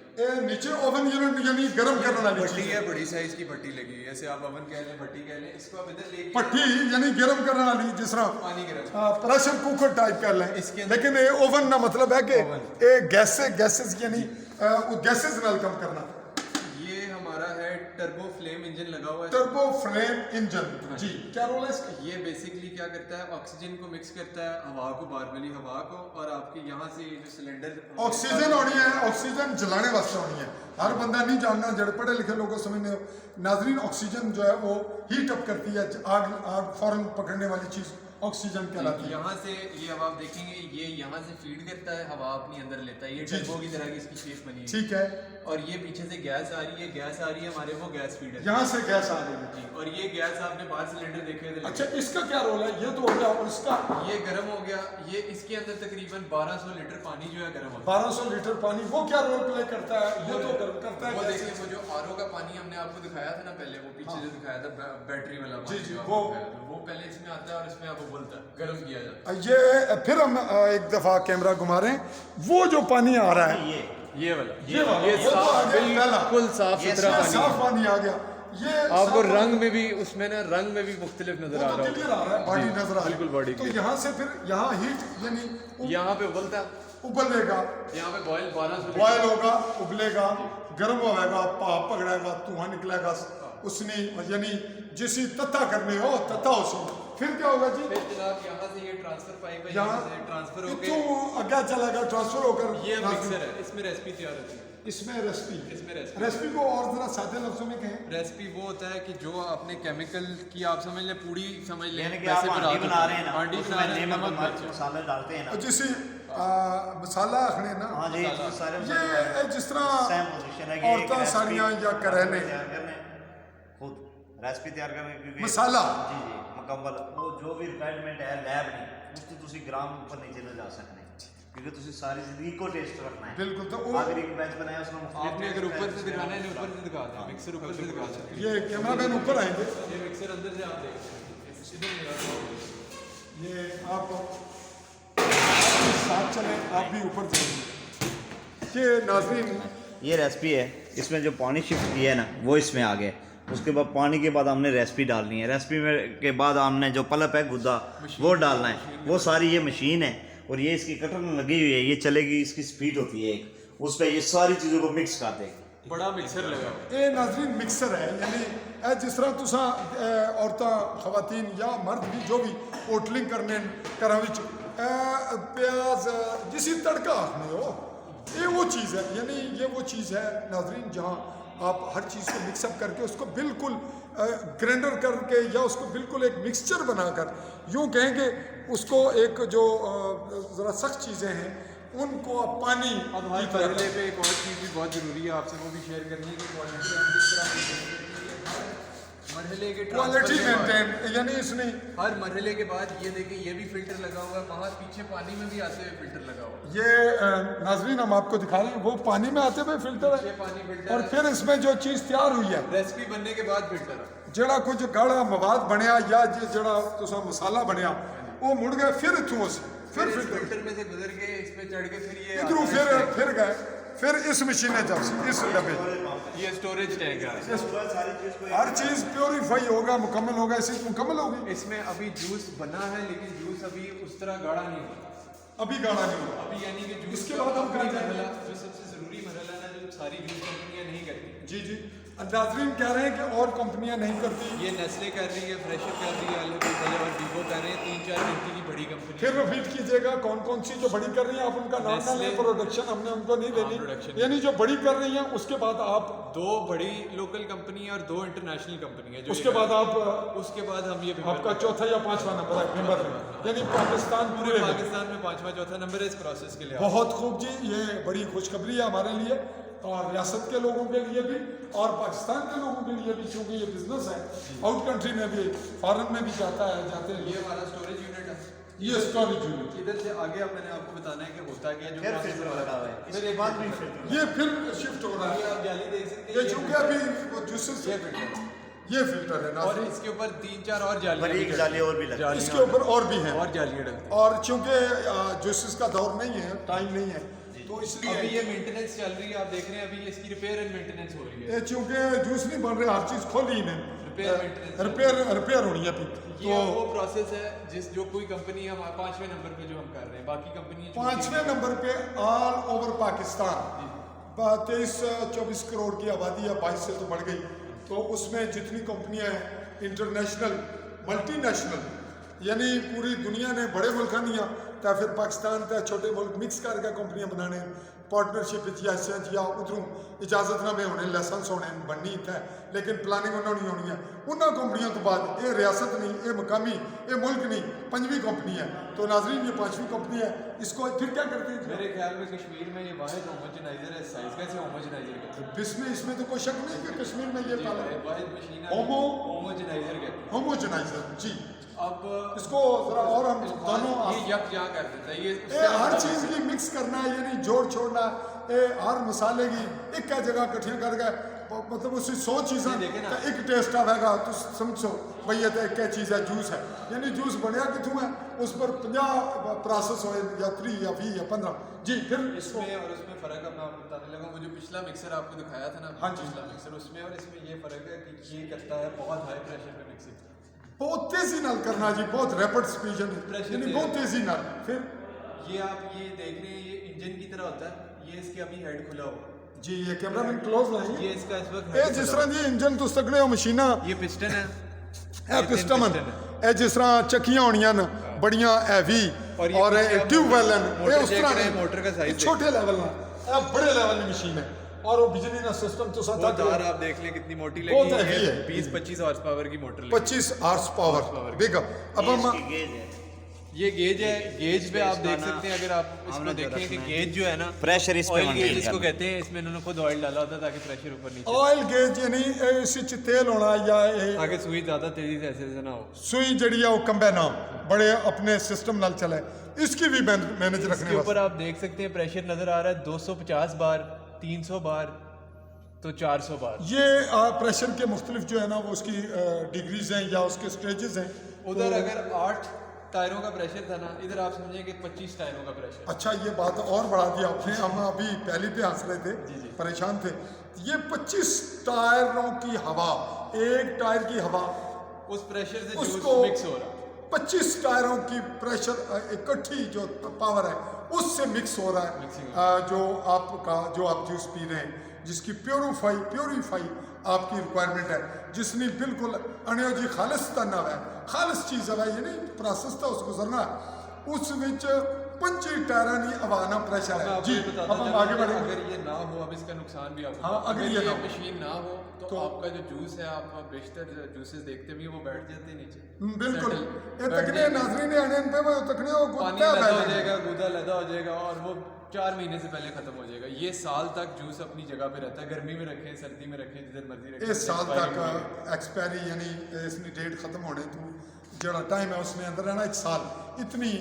نیچے اوون یونٹ یعنی گرم کرنے والی بھٹی ہے, بڑی سائز کی بھٹی لگی ہوئی ہے, ایسے آپ اوون کہہ لیں, بھٹی کہہ لیں. اس کو آپ ادھر لے کے پٹی یعنی گرم کرنے والی, جس طرح پانی گرم پریشر کوکر ٹائپ کر لیں. اس کے اندر لیکن یہ اوون کا مطلب ہے کہ یہ گیسز یعنی گیسز نال کم کرنا. یہ ہمارا ہے ٹربو فلیم انجن لگا ہوا ہے. ٹربو فلیم انجن, جی کیا رول ہے اس کا؟ یہ بیسیکلی کیا کرتا ہے, آکسیجن کو مکس کرتا ہے ہوا کو, بار والی ہوا کو, اور آپ کے یہاں سے جو سلنڈر آکسیجن ہونی ہے, آکسیجن جلانے واسطے ہونی ہے. ہر بندہ نہیں جاننا, جڑے پڑھے لکھے لوگوں سمجھنے ہو. ناظرین آکسیجن جو ہے وہ ہیٹ اپ کرتی ہے, آگ فوراً پکڑنے والی چیز ऑक्सीजन कहलाती है। यहाँ से ये अब आप देखेंगे ये यहाँ से फीड करता है, हवा अपनी अंदर लेता है, ये जी, टर्बो की तरह की इसकी शेप बनी है। ठीक है, और ये पीछे से गैस आ रही है हमारे वो गैस फीडर यहाँ से गैस आ रही है। जी। और ये गैस आपने बाहर सिलेंडर देखे थे, अच्छा, इसका क्या रोल है? ये तो हो गया, और इसका ये गर्म हो गया, ये इसके अंदर तकरीबन 1200 लीटर पानी जो है गर्म होता 1200 लीटर पानी, वो क्या रोल प्ले करता है? ये तो गर्म करता है। वो है देखिए गैस। वो जो आरओ का पानी हमने आपको दिखाया था ना पहले, वो पीछे जो दिखाया था बैटरी वाला जी, पानी जी, जो आपको वो- दिखाया था, वो पहले इसमें आता है और इसमें आप उबलता है, गर्म किया जाता ये फिर हम एक दफा कैमरा घुमा रहे हैं, वो जो पानी आ रहा है, है। ये वाला ये वाला, ये वो तो आ गया पहला। बिल्कुल साफ ये सुथरा ये पानी साफ है। पानी आ गया। ये आपको साफ रंग में भी उसमें ना रंग में भी मुख्तलिफ नजर आ वो तो रहा क्लियर आ रहा है, बॉडी जी, नजर आ रही है। बिल्कुल बॉडी तो क्लियर। यहाँ से फिर यहाँ हीट यानी यहाँ पे उबलता है, उबलेगा, यहाँ पे बॉयल 1200 बॉयल होगा, उबलेगा, गर्म होगा, भाप पकड़ेगा, धुआं निकलेगा, उसने यानी जिसी तत्ता करने हो तत्ता उसी, फिर क्या होगा जी? फिर जनाब यहाँ से ये ट्रांसफर पाइप है, यहाँ यहाँ से ट्रांसफर होके इतों आगे चलेगा, ट्रांसफर होकर ये मिक्सर है, इसमें रेसिपी तैयार होती है। इसमें रेसिपी, इसमें रेसिपी रेसिपी को और जरा सादे लफ्जों में कहें। रेसिपी वो होता है कि जो आपने केमिकल की आप समझ लें पूड़ी समझ लें, यानी कि वैसे आप बना हांडी दो। बना रहे हैं ना, हांडी बना उसमें रहे हैं, नमक नमक मिर्च मिर्च। मसाले डालते हैं ना। जिसे मसाला आखने ना, हाँ जी, ये सारे ये जिस तरह सेम पोजीशन है कि एक औरतां रेसिपी साड़ियाँ या करहने तैयार करने, खुद रेसिपी तैयार करने, क्योंकि मसाला। जी जी मुकम्मल वो जो भी रिक्वायरमेंट है लैब नहीं, ਉਸ ਤੋਂ ਤੁਸੀਂ ग्राम ऊपर नीचे न जा सकते, क्योंकि ਤੁਸੀਂ सारी जिंदगी को टेस्ट रखना है। बिल्कुल, तो वो अगर एक बैच बनाया उसमें मुख्तलिफ आपने taste अगर ऊपर है, से दिखाना है ऊपर से दिखा दें, मिक्सर ऊपर से दिखा दें। ये कैमरामैन ऊपर आएंगे, ये मिक्सर अंदर से आप देख सकते हैं, इधर नहीं आता। ये आप साथ चले, आप भी ऊपर जाइए। ये नाज़रीन, ये रेसिपी है, इसमें जो पानी शिफ्ट किया है ना वो इसमें आ गया। उसके बाद पानी के बाद हमने रेसिपी डालनी है, रेसिपी में के बाद हमने जो पलप है गुद्दा वो डालना है, वो सारी ये मशीन है और ये इसकी कटर में लगी हुई है, ये चलेगी, इसकी स्पीड होती है एक, उस पर ये सारी चीज़ों को मिक्स कर देगी। बड़ा मिक्सर लगा हुआ है। ये नाज़रीन मिक्सर है, यानी जिस तरह तुसा औरतां खवातीन या मर्द भी जो भी होटलिंग करने घरों विच प्याज जिसी तड़का आखने हो, ये वो चीज़ है, यानी ये वो चीज़ है नाज़रीन जहाँ आप हर चीज़ को मिक्सअप करके उसको बिल्कुल ग्राइंडर करके या उसको बिल्कुल एक मिक्सचर बनाकर, यूँ कहेंगे उसको एक जो ज़रा सख्त चीज़ें हैं उनको आप पानी अब हर की तरह- मरहले पे एक और चीज़ भी बहुत ज़रूरी है, आपसे वो भी शेयर करनी है कि क्वालिटी हम किस तरह मरहले के क्वालिटी ट्रांसफर के बाद- मेंटेन, यानी इसने हर मरहले के बाद ये देखें ये भी फिल्टर लगा हुआ है, वहाँ पीछे पानी में भी आते हुए फिल्टर लगा हुआ है। ये नाजरीन हम आपको दिखा रहे हैं, वो पानी में आते हुए फिल्टर ये है, पानी फिल्टर और है, फिर इसमें जो चीज़ तैयार हुई है, रेसिपी बनने के बाद फिल्टर है। ਜਿਹੜਾ ਕੁਝ ਗਾੜਾ ਮਵਾਦ ਬਣਿਆ ਜਾਂ ਜਿਹੜਾ ਤੁਸੀਂ ਮਸਾਲਾ ਬਣਿਆ ਉਹ ਮੁੜ ਗਏ ਫਿਰ ਇੱਥੋਂ ਅਸੀਂ फिर ਫਿਰ इस ਫਿਲਟਰ फिल्टर में से गुजर के इस पे चढ़ के फिर ये ਇਧਰੋਂ आता है ਫਿਰ ਗਏ ਫਿਰ ਇਸ ਮਸ਼ੀਨੇ ਚ ਅਸੀਂ ਇਸ ਡੱਬੇ ये स्टोरेज टैंक है। सारी चीज़ को हर चीज़ प्योरीफाई होगा, मुकम्मल होगा, ऐसी मुकम्मल होगी। इसमें अभी जूस बना है लेकिन जूस अभी उस तरह गाढ़ा नहीं हुआ अभी गाड़ा नहीं होगा। अभी, यानी कि जूस इसके का बाद हम आखिरी क्या करेंगे? मरहला जो सबसे ज़रूरी मरहला है जो सारी जूस कंपनियां नहीं करती, जी जी, नाजरीन कह रहे हैं कि और कंपनियां नहीं करती, ये नेस्ले कर रही है, फ्रेशर कर रही है, अलग और वीवो कर रहे हैं, 3-4 घंटे की बड़ी कंपनी। फिर रिपीट कीजिएगा कौन कौन सी जो बड़ी कर रही हैं, आप उनका नाम ना लें, नेस्ले- प्रोडक्शन हमने उनको नहीं देनी, प्रोडक्शन यानी जो बड़ी कर रही हैं उसके बाद आप 2 बड़ी लोकल कंपनी है और 2 इंटरनेशनल कंपनी है जो उसके ये बाद कर- आप उसके बाद हम ये आपका चौथा या पांचवा नंबर है मेंबर में, यानी पाकिस्तान पूरे पूरे में। पाकिस्तान में 5वां 4था नंबर है इस प्रोसेस के लिए। बहुत खूब जी, ये बड़ी खुशखबरी है हमारे लिए और रियासत के लोगों के लिए भी और पाकिस्तान के लोगों के लिए भी, क्योंकि ये बिजनेस है, आउट कंट्री में भी फॉरेन में भी जाते हैं। ये हमारा स्टोरेज यूनिट है। ये स्टोरेज यूनिट, इधर से आगे अब मैंने आपको बताना है कि होता क्या है, जो फिर process फिल्टर वाला लगा हुआ है, फिर इसके बाद भी फिल्टर। ये फिर शिफ्ट हो रहा ये है, आप जाली देख सकते ये हैं, चूंकि अभी वो जूसेस ये फिल्टर है। ये फिल्टर है और ना, इसके ऊपर 3-4 और जालियां भी बारीक डलती जाली हैं। और भी लगती है। इसके ऊपर और भी हैं और जालियां डलती हैं। और चूंकि जूसेस का दौर नहीं है, टाइम नहीं है, तो अभी इसलिए ये मेंटेनेंस चल रही है, आप देख रहे हैं अभी इसकी रिपेयर एंड मेंटेनेंस हो रही है। ये चूंकि जूस नहीं बन रहे, हर चीज़ खोली रिपेयर मेंटेनेंस इन्हें रिपेयर होनी है अभी, ये तो वो प्रोसेस है जो कोई कंपनी हम 5वें नंबर पे जो हम कर रहे हैं, बाकी कंपनी 5वें नंबर पे ऑल ओवर पाकिस्तान 23-24 करोड़ की आबादी है, 22 से तो बढ़ गई, तो उसमें जितनी कंपनियां हैं इंटरनेशनल मल्टीनेशनल, यानी पूरी दुनिया ने बड़े मुल्क दियाँ तो फिर पाकिस्तान का छोटे मुल्क मिक्स करके कंपनियां बनाने, पार्टनरशिप या उधरों इजाजतनामे होने लाइसेंस होने बननी है लेकिन प्लानिंग उन्होंने नहीं होनी है उन्होंने कंपनियों तो बाद ये रियासत नहीं ये मकामी ये मुल्क नहीं पंजवीं कंपनी है तो नाजरीन ये पांचवी कंपनी है इसको फिर क्या करते हैं मेरे ख्याल में कश्मीर में ये वाहिद होमोजेनाइजर है साइज कैसे होमोजेनाइजर कहते इसमें तो कोई शक नहीं कि कश्मीर में ये पाला हैं वाहिद मशीन होमोजेनाइजर कहते हैं होमोजेनाइजर जी अब इसको जरा और हम दोनों ये यकजां कर देता है ये हर चीज़ की मिक्स करना है यानी जोड़ छोड़ना ये हर मसाले की एक जगह कट्ठियां करके मतलब उसकी 100 चीज़ें एक टेस्ट आएगा तो समझो भाई ये तो एक चीज़ है जूस है यानी जूस बनया कितों है उस पर 50 प्रोसेस हो या 3 या 20 या 15 जी फिर इसमें और उसमें फ़र्क अब मैं आपको बताने लगा वो जो पिछला मिक्सर आपको दिखाया था ना हाँ जी। पिछला मिक्सर उसमें और इसमें ये फ़र्क है कि ये करता है बहुत हाई प्रेशर पे मिक्सिंग बहुत तेज़ी नाल करना जी बहुत रैपिड स्पीड यानी बहुत तेज़ी नाल फिर ये आप ये देख रहे हैं ये इंजन की तरह होता है ये इसके अभी हेड खुला हुआ जी ये कैमरामैन क्लोज लाएंगे ये इसका इस वक्त ये head जिस खुला तरह जी इंजन तो तकड़े हो मशीना हुआ। ये पिस्टन है ਇਹ ਪਿਸਟਨ ਇਹ ਜਿਸ ਤਰ੍ਹਾਂ ਚੱਕੀਆਂ ਹੋਣੀਆਂ ਨੇ ਬੜੀਆਂ ਹੈਵੀ ਔਰ ਇਹ ਔਰ ਪਿੱਛੇ आप ट्यूब वेल मोटर ਇਹ ਉਸ देख ਤਰ੍ਹਾਂ रहे हैं, नहीं। मोटर का साइज ਇਹ छोटे लेवल ना ਇਹ बड़े लेवल की मशीन है और वो बिजली का सिस्टम तो साथ वो तार आप देख लें कितनी मोटी बहुत लगी heavy है। 20-25 हॉर्स पावर की मोटर लगी 25 हॉर्स पावर बिग अब हम गेज है ये गेज है गेज पे आप देख इसका सकते हैं अगर आप इसको हमने जो देखें कि रखना है। गेज जो है ना प्रेशर इस पे ऑयल गेज maintain इसको करना। कहते हैं इसमें इन्होंने खुद ऑयल डाला होता है ताकि प्रेशर ऊपर नीचे ऑयल गेज यानी इस च तेल होना या ਇਹ आगे सुई ज़्यादा तेजी से ऐसे ना हो ਸੂਈ ਜਿਹੜੀ ਆ ਉਹ ਕੰਬੇ ਨਾ ਬੜੇ ਆਪਣੇ ਸਿਸਟਮ ਨਾਲ ਚਲੇ इसकी भी मैनेज रखने इसके ऊपर वास्ते आप देख सकते हैं प्रेशर नज़र आ रहा है 250 बार 300 बार तो 400 बार ये प्रेशर के मुख्तलिफ जो है ना वो उसकी डिग्रीज हैं या उसके स्टेजेस हैं उधर अगर 8 टायरों का प्रेशर था ना इधर आप समझें कि 25 टायरों का प्रेशर अच्छा ये बात और बढ़ा दी आपने हम अभी पहले पे हंस रहे थे परेशान थे ये 25 टायरों की हवा एक टायर की हवा उस प्रेशर से जूस उसको मिक्स हो रहा 25 टायरों की प्रेशर इकट्ठी जो पावर है उससे मिक्स हो रहा है जो आपका जो आप जूस पी रहे हैं जिसकी प्योरीफाई आपकी रिक्वायरमेंट है जिसने बिल्कुल अनयोजी खालिस्तान है खालिस चीज़ है ये नहीं प्रोसेस था उसको गुजरना उस विच 25 टायरा नहीं हवाना प्रेशर है जी अब हम आगे बढ़ेंगे अगर ये ना हो अब इसका नुकसान भी आपको हाँ, अगर ये ना हो। मशीन ना हो तो आपका जो जूस है आप बेशतर जूसेस देखते भी वो बैठ जाते हैं नीचे बिल्कुल Settle, ये बैठ तकने जाते हैं। नाजरीन आने पे वो तकने वो पानी गुत्ता लदा हो बैठा जाएगा गूदा लदा हो जाएगा और वो 4 महीने से पहले खत्म हो जाएगा ये साल तक जूस अपनी जगह पे रहता है गर्मी में रखें सर्दी में रखें जिधर मर्जी रखें इस साल तक एक्सपायरी यानी इसकी डेट ख़त्म होने तो जड़ा टाइम है उसमें अंदर रहना 1 साल इतनी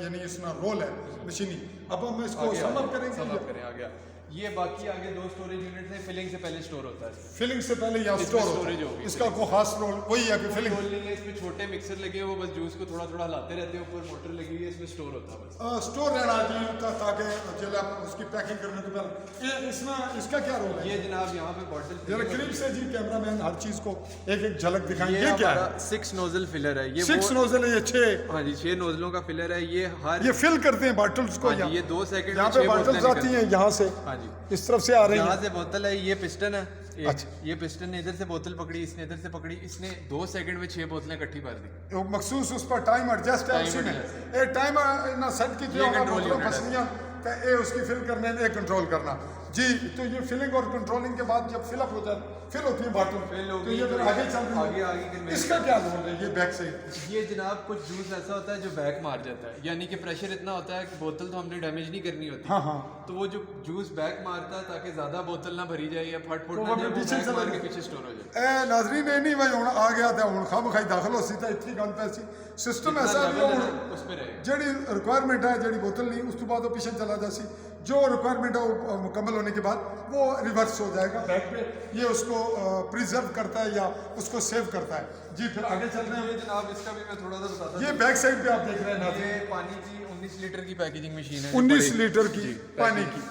यानी इसका रोल है मशीनी अब हम इसको सम अप करेंगे करें आ गया ये बाकी आगे 2 स्टोरेज यूनिट है फिलिंग से पहले स्टोर होता है फिलिंग से पहले यहाँ इसमें स्टोर storage होगी। इसका कोई खास रोल वही है कि फिलिंग रोल नहीं है इसमें छोटे मिक्सर लगे हैं वो बस जूस को थोड़ा थोड़ा हिलाते रहते हैं ऊपर मोटर लगी हुई है इसमें स्टोर होता है बस स्टोर रहना चाहिए ताकि जब आप उसकी पैकिंग करने के बाद ये इसमें इसका क्या रोल है ये जनाब यहाँ पे बॉटल जरा करीब से जी कैमरामैन हर चीज़ को एक एक झलक दिखाएंगे ये क्या है 6 नोजल फिलर है ये 6 नोजल है ये 6 हाँ जी 6 नोजलों का फिलर है ये हर ये फिल करते हैं बॉटल्स को हाँ जी, ये 2 सेकंड यहाँ पे बॉटल्स आती हैं यहाँ से हाँ जी इस तरफ से आ रही यहाँ हैं से बोतल है ये पिस्टन है एक, अच्छा। ये पिस्टन ने इधर से बोतल पकड़ी इसने इधर से पकड़ी इसने 2 सेकंड में 6 बोतलें इकट्ठी भर दी वो मखसूस उस पर टाइम एडजस्ट है Time उसी में adjust ये टाइम ना सेट की ये होगा control बोतलों unit है। फसलियाँ तो ये उसकी फिल करने में कंट्रोल करना जी तो ये फिलिंग और कंट्रोलिंग के बाद जब फिलअप होता है फिल होती है बॉटल Fill तो होगी, ये फिर तो आगे चल रही आगे- है आगे के इसका क्या रोल है ये बैक से ये जनाब कुछ जूस ऐसा होता है जो बैक मार जाता है यानी कि प्रेशर इतना होता है कि बोतल तो हमने डैमेज नहीं करनी होती हाँ हाँ तो वो जो जूस बैक मारता है ताकि ज्यादा बोतल ना भरी जाए या फट फुट तो ना वो जाए वो पीछे बैक चला मार के जाए। पीछे स्टोर हो जाए ए नाजरीन ये नहीं भाई हूँ आ गया था हूँ खा बखाई दाखिल हो सी था इतनी गल पैसी सिस्टम जितना ऐसा level है भी ना, उस पे रहेगा ਜਿਹੜੀ रिक्वायरमेंट है ਜਿਹੜੀ बोतल नहीं उस तो बाद वो पीछे चला जासी जो रिक्वायरमेंट है वो मुकम्मल होने के बाद वो रिवर्स हो जाएगा बैक पे ये उसको प्रिजर्व करता है या उसको सेव करता है जी फिर आगे चल रहे ये हैं जनाब इसका भी मैं थोड़ा सा बताता ये बैक साइड पे आप देख रहे हैं हूँ नाज़रीन ये पानी की 19 लीटर की पैकेजिंग मशीन है 19 बड़ी। लीटर की जी, पानी की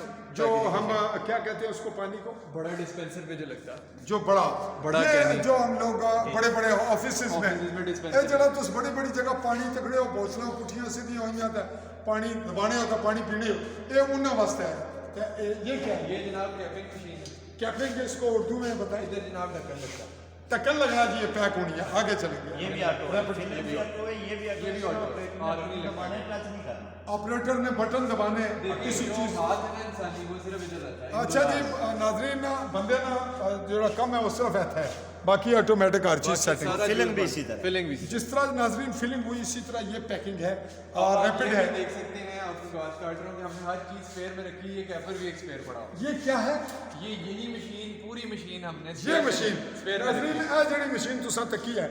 जो पैकेजिंग हम क्या कहते हैं उसको पानी को बड़ा डिस्पेंसर पे जो लगता है जो बड़ा बड़ा ये कैनी। जो हम लोग बड़े बड़े ऑफिस Offices में में dispenser। ये जरा तुस बड़ी बड़ी जगह पानी तगड़े हो बोतलें पुठियां सीधी होई जाता पानी दबाने होता पानी पीने हो ये उन्हें वास्ते है ये क्या है ये जनाब कैपिंग मशीन है कैपिंग इसको उर्दू में बताएं इधर जनाब ढक्कन लगता है टक्कन लगना जी, ये पैक होनी है, आगे चलेंगे। ये भी ऑटो है, ये भी ऑटो है, ये भी ऑटो है। हाथ नहीं लगाना, टच नहीं करना। ऑपरेटर ने बटन दबाने किसी जो चीज। हाथ है ना इंसानी, वो सिर्फ इधर रहता है। अच्छा जी नाजरीन, बंदे ना जो कम है वो सिर्फ रहता है, बाकी ऑटोमेटिक हर चीज सेटिंग। सारा फिलिंग भी जो इसी तरह। फिलिंग भी जिस तरह नाजरीन फिलिंग हुई इसी तरह ये पैकिंग है और आप रैपिड ये है। भी देख सकते हैं, आपको गाज काट रहा हूँ कि हमने हर चीज स्पेयर में रखी है। कैपर भी एक स्पेयर पड़ा हुआ ये क्या है? है। ये यही मशीन, पूरी मशीन हमने ये मशीन स्पेयर में नाजरीन, रखी ए जड़ी मशीन तुसा तकी है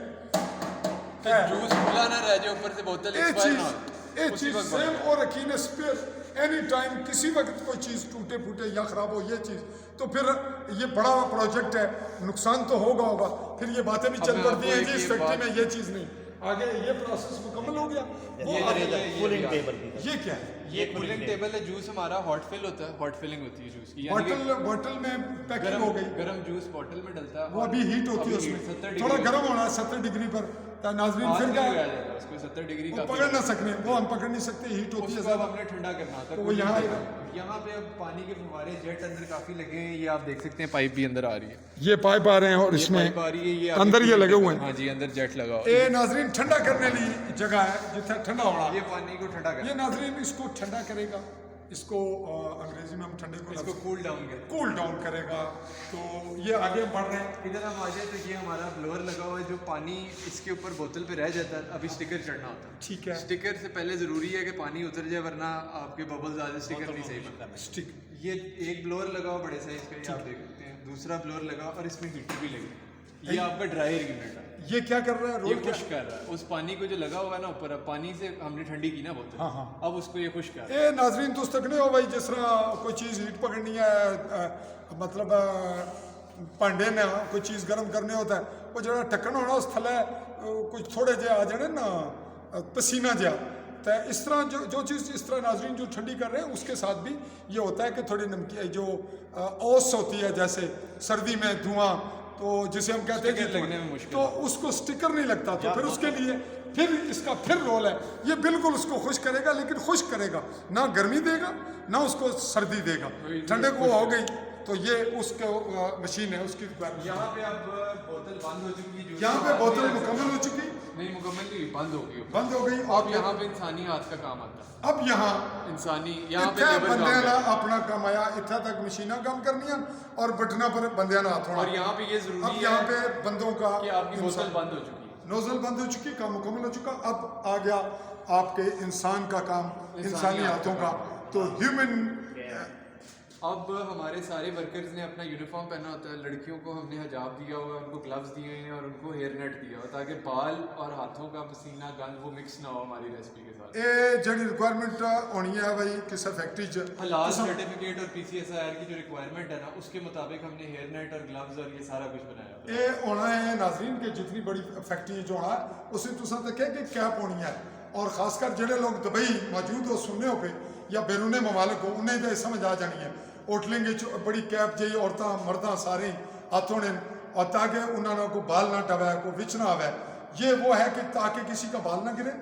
है। जूस खुला ना रह जाए ऊपर से बोतल ये एक्सपायर चीज ना हो। ये उसी चीज वक्त सेम बंद। और रखी ने स्पेयर एनी टाइम, किसी वक्त कोई चीज टूटे फूटे या खराब हो ये चीज, तो फिर ये बड़ा प्रोजेक्ट है, नुकसान तो होगा, फिर ये बातें भी चल अब पड़ती हैं आपको जी एक इस ये फैक्ट्री बात- में ये चीज नहीं। आगे ये प्रोसेस मुकम्मल हो गया। वो ये आगे कूलिंग टेबल की। ये क्या है? ये कूलिंग टेबल है। जूस हमारा हॉट फिल होता है, हॉट फिलिंग होती है जूस की, यानी कि बॉटल में पैकिंग गरम हो गई, गरम जूस बॉटल में डलता है। वो अभी हीट होती है अभी उसमें, 70 थोड़ा डिग्री गर्म होना है 70 डिग्री पर, ताकि नाजरीन हाथ फिर नहीं क्या लगाया जाएगा उसको, 70 डिग्री वो का पकड़ ना सकने, वो हम पकड़ नहीं सकते, हीट होती है उसको अब ज़्यादा। हमने ठंडा करना होता है। तो वो यहाँ आएगा। यहाँ पे अब पानी के फुव्वारे जेट अंदर काफी लगे हैं, ये आप देख सकते हैं, पाइप भी अंदर आ रही है। ये पाइप आ रहे हैं और ये इसमें पाइप आ रही है, ये अंदर ये लगे हुए हैं। हाँ जी, अंदर जेट लगा हुआ है। ये नाजरीन ठंडा करने ली जगह है जितना ठंडा होना। ये पानी को ठंडा ये कर, नाजरीन इसको ठंडा करेगा, इसको अंग्रेजी में हम ठंडे को इसको कूल डाउन कर। कूल डाउन करेगा। तो ये आगे बढ़ रहे हैं। इधर हम आ जाए तो ये हमारा ब्लोअर लगा हुआ है, जो पानी इसके ऊपर बोतल पे रह जाता है, अभी स्टिकर चढ़ना होता है। ठीक है, स्टिकर से पहले ज़रूरी है कि पानी उतर जाए, वरना आपके बबल्स आ जाए, स्टिकर नहीं सही बनता। स्टिक ये एक ब्लोअर लगा हुआ बड़े साइज का, ये आप देख सकते हैं। दूसरा ब्लोअर लगा और इसमें हीटर भी लगी। ये आपका ड्रायर यूनिट है, ये क्या कर रहा है? ये रोल क्या? खुश कर रहा है उस पानी को जो लगा हुआ है ना ऊपर। अब पानी से हमने ठंडी की ना बोतल, हाँ, हाँ। अब उसको ये खुश कर रहा है। ये नाजरीन तुस तक नहीं हो भाई, जिस तरह कोई चीज़ हीट पकड़नी है, मतलब भांडे ने कोई चीज़ गर्म करने होता है, वो जरा ढक्कन होना उस थले कुछ थोड़े जे आ जाने ना पसीना जा, तो इस तरह जो चीज़ इस तरह नाजरीन जो ठंडी कर रहे हैं उसके साथ भी ये होता है कि थोड़ी नमकीन जो ओस होती है, जैसे सर्दी में धुआं, तो जिसे हम कहते हैं स्टिकर कि लगने में मुश्किल तो उसको स्टिकर नहीं लगता, तो फिर उसके लिए फिर इसका फिर रोल है। ये बिल्कुल उसको खुश करेगा, लेकिन खुश करेगा ना, गर्मी देगा ना उसको सर्दी देगा। ठंडे को हो गई तो ये उसके मशीन है उसकी रिक्वायरमेंट। यहाँ पे अब बोतल बंद हो चुकी है, यहाँ पे बोतल मुकम्मल हो चुकी, नहीं मुकम्मल नहीं, बंद हो गई। बंद हो गई। अब यहाँ पे इंसानी हाथ का काम आता है। अब यहाँ इंसानी यहाँ पे इत्थे लेबर काम बंदे ना करता अपना काम आया, इत्थे तक मशीना काम करनियां और बटना पर बंदे ना हाथ है। होना। और यहाँ पे ये अब जरूरी यहाँ है पे बंदों का कि आपकी बोतल बंद हो चुकी है। नोजल बंद हो चुकी, काम मुकम्मल हो चुका। अब आ गया आपके इंसान का काम, इंसानी हाथों का। तो ह्यूमन अब हमारे सारे वर्कर्स ने अपना यूनिफॉर्म पहना होता है। लड़कियों को हमने हिजाब दिया हुआ है, उनको ग्लव्स दिए हैं और उनको हेयर नेट दिया हुआ है, ताकि बाल और हाथों का पसीना गंद वो मिक्स ना हो हमारी रेसिपी के साथ। ये जड़ी रिक्वायरमेंट होनी है भाई किसी फैक्ट्री च हलाल सर्टिफिकेट और PCSIR की जो रिक्वायरमेंट है ना, उसके मुताबिक हमने हेयर नेट और ग्लव्स और ये सारा कुछ बनाया हुआ है। ये होना है नाजरीन के जितनी बड़ी फैक्ट्री जो होना है उसमें तुसा तक है कि कैप होनी है। और खासकर जेडे लोग दुबई मौजूद हो सुनने पे या बैरून ममालिक हो, उन्हें तो समझ आ जानी है। होटलें बड़ी कैप जी औरतां मर्दां सारे हाथों ने, और ताकि उन्होंने को बाल ना टवे, को विच ना आवे। ये वो है कि ताकि किसी का बाल ना गिरे,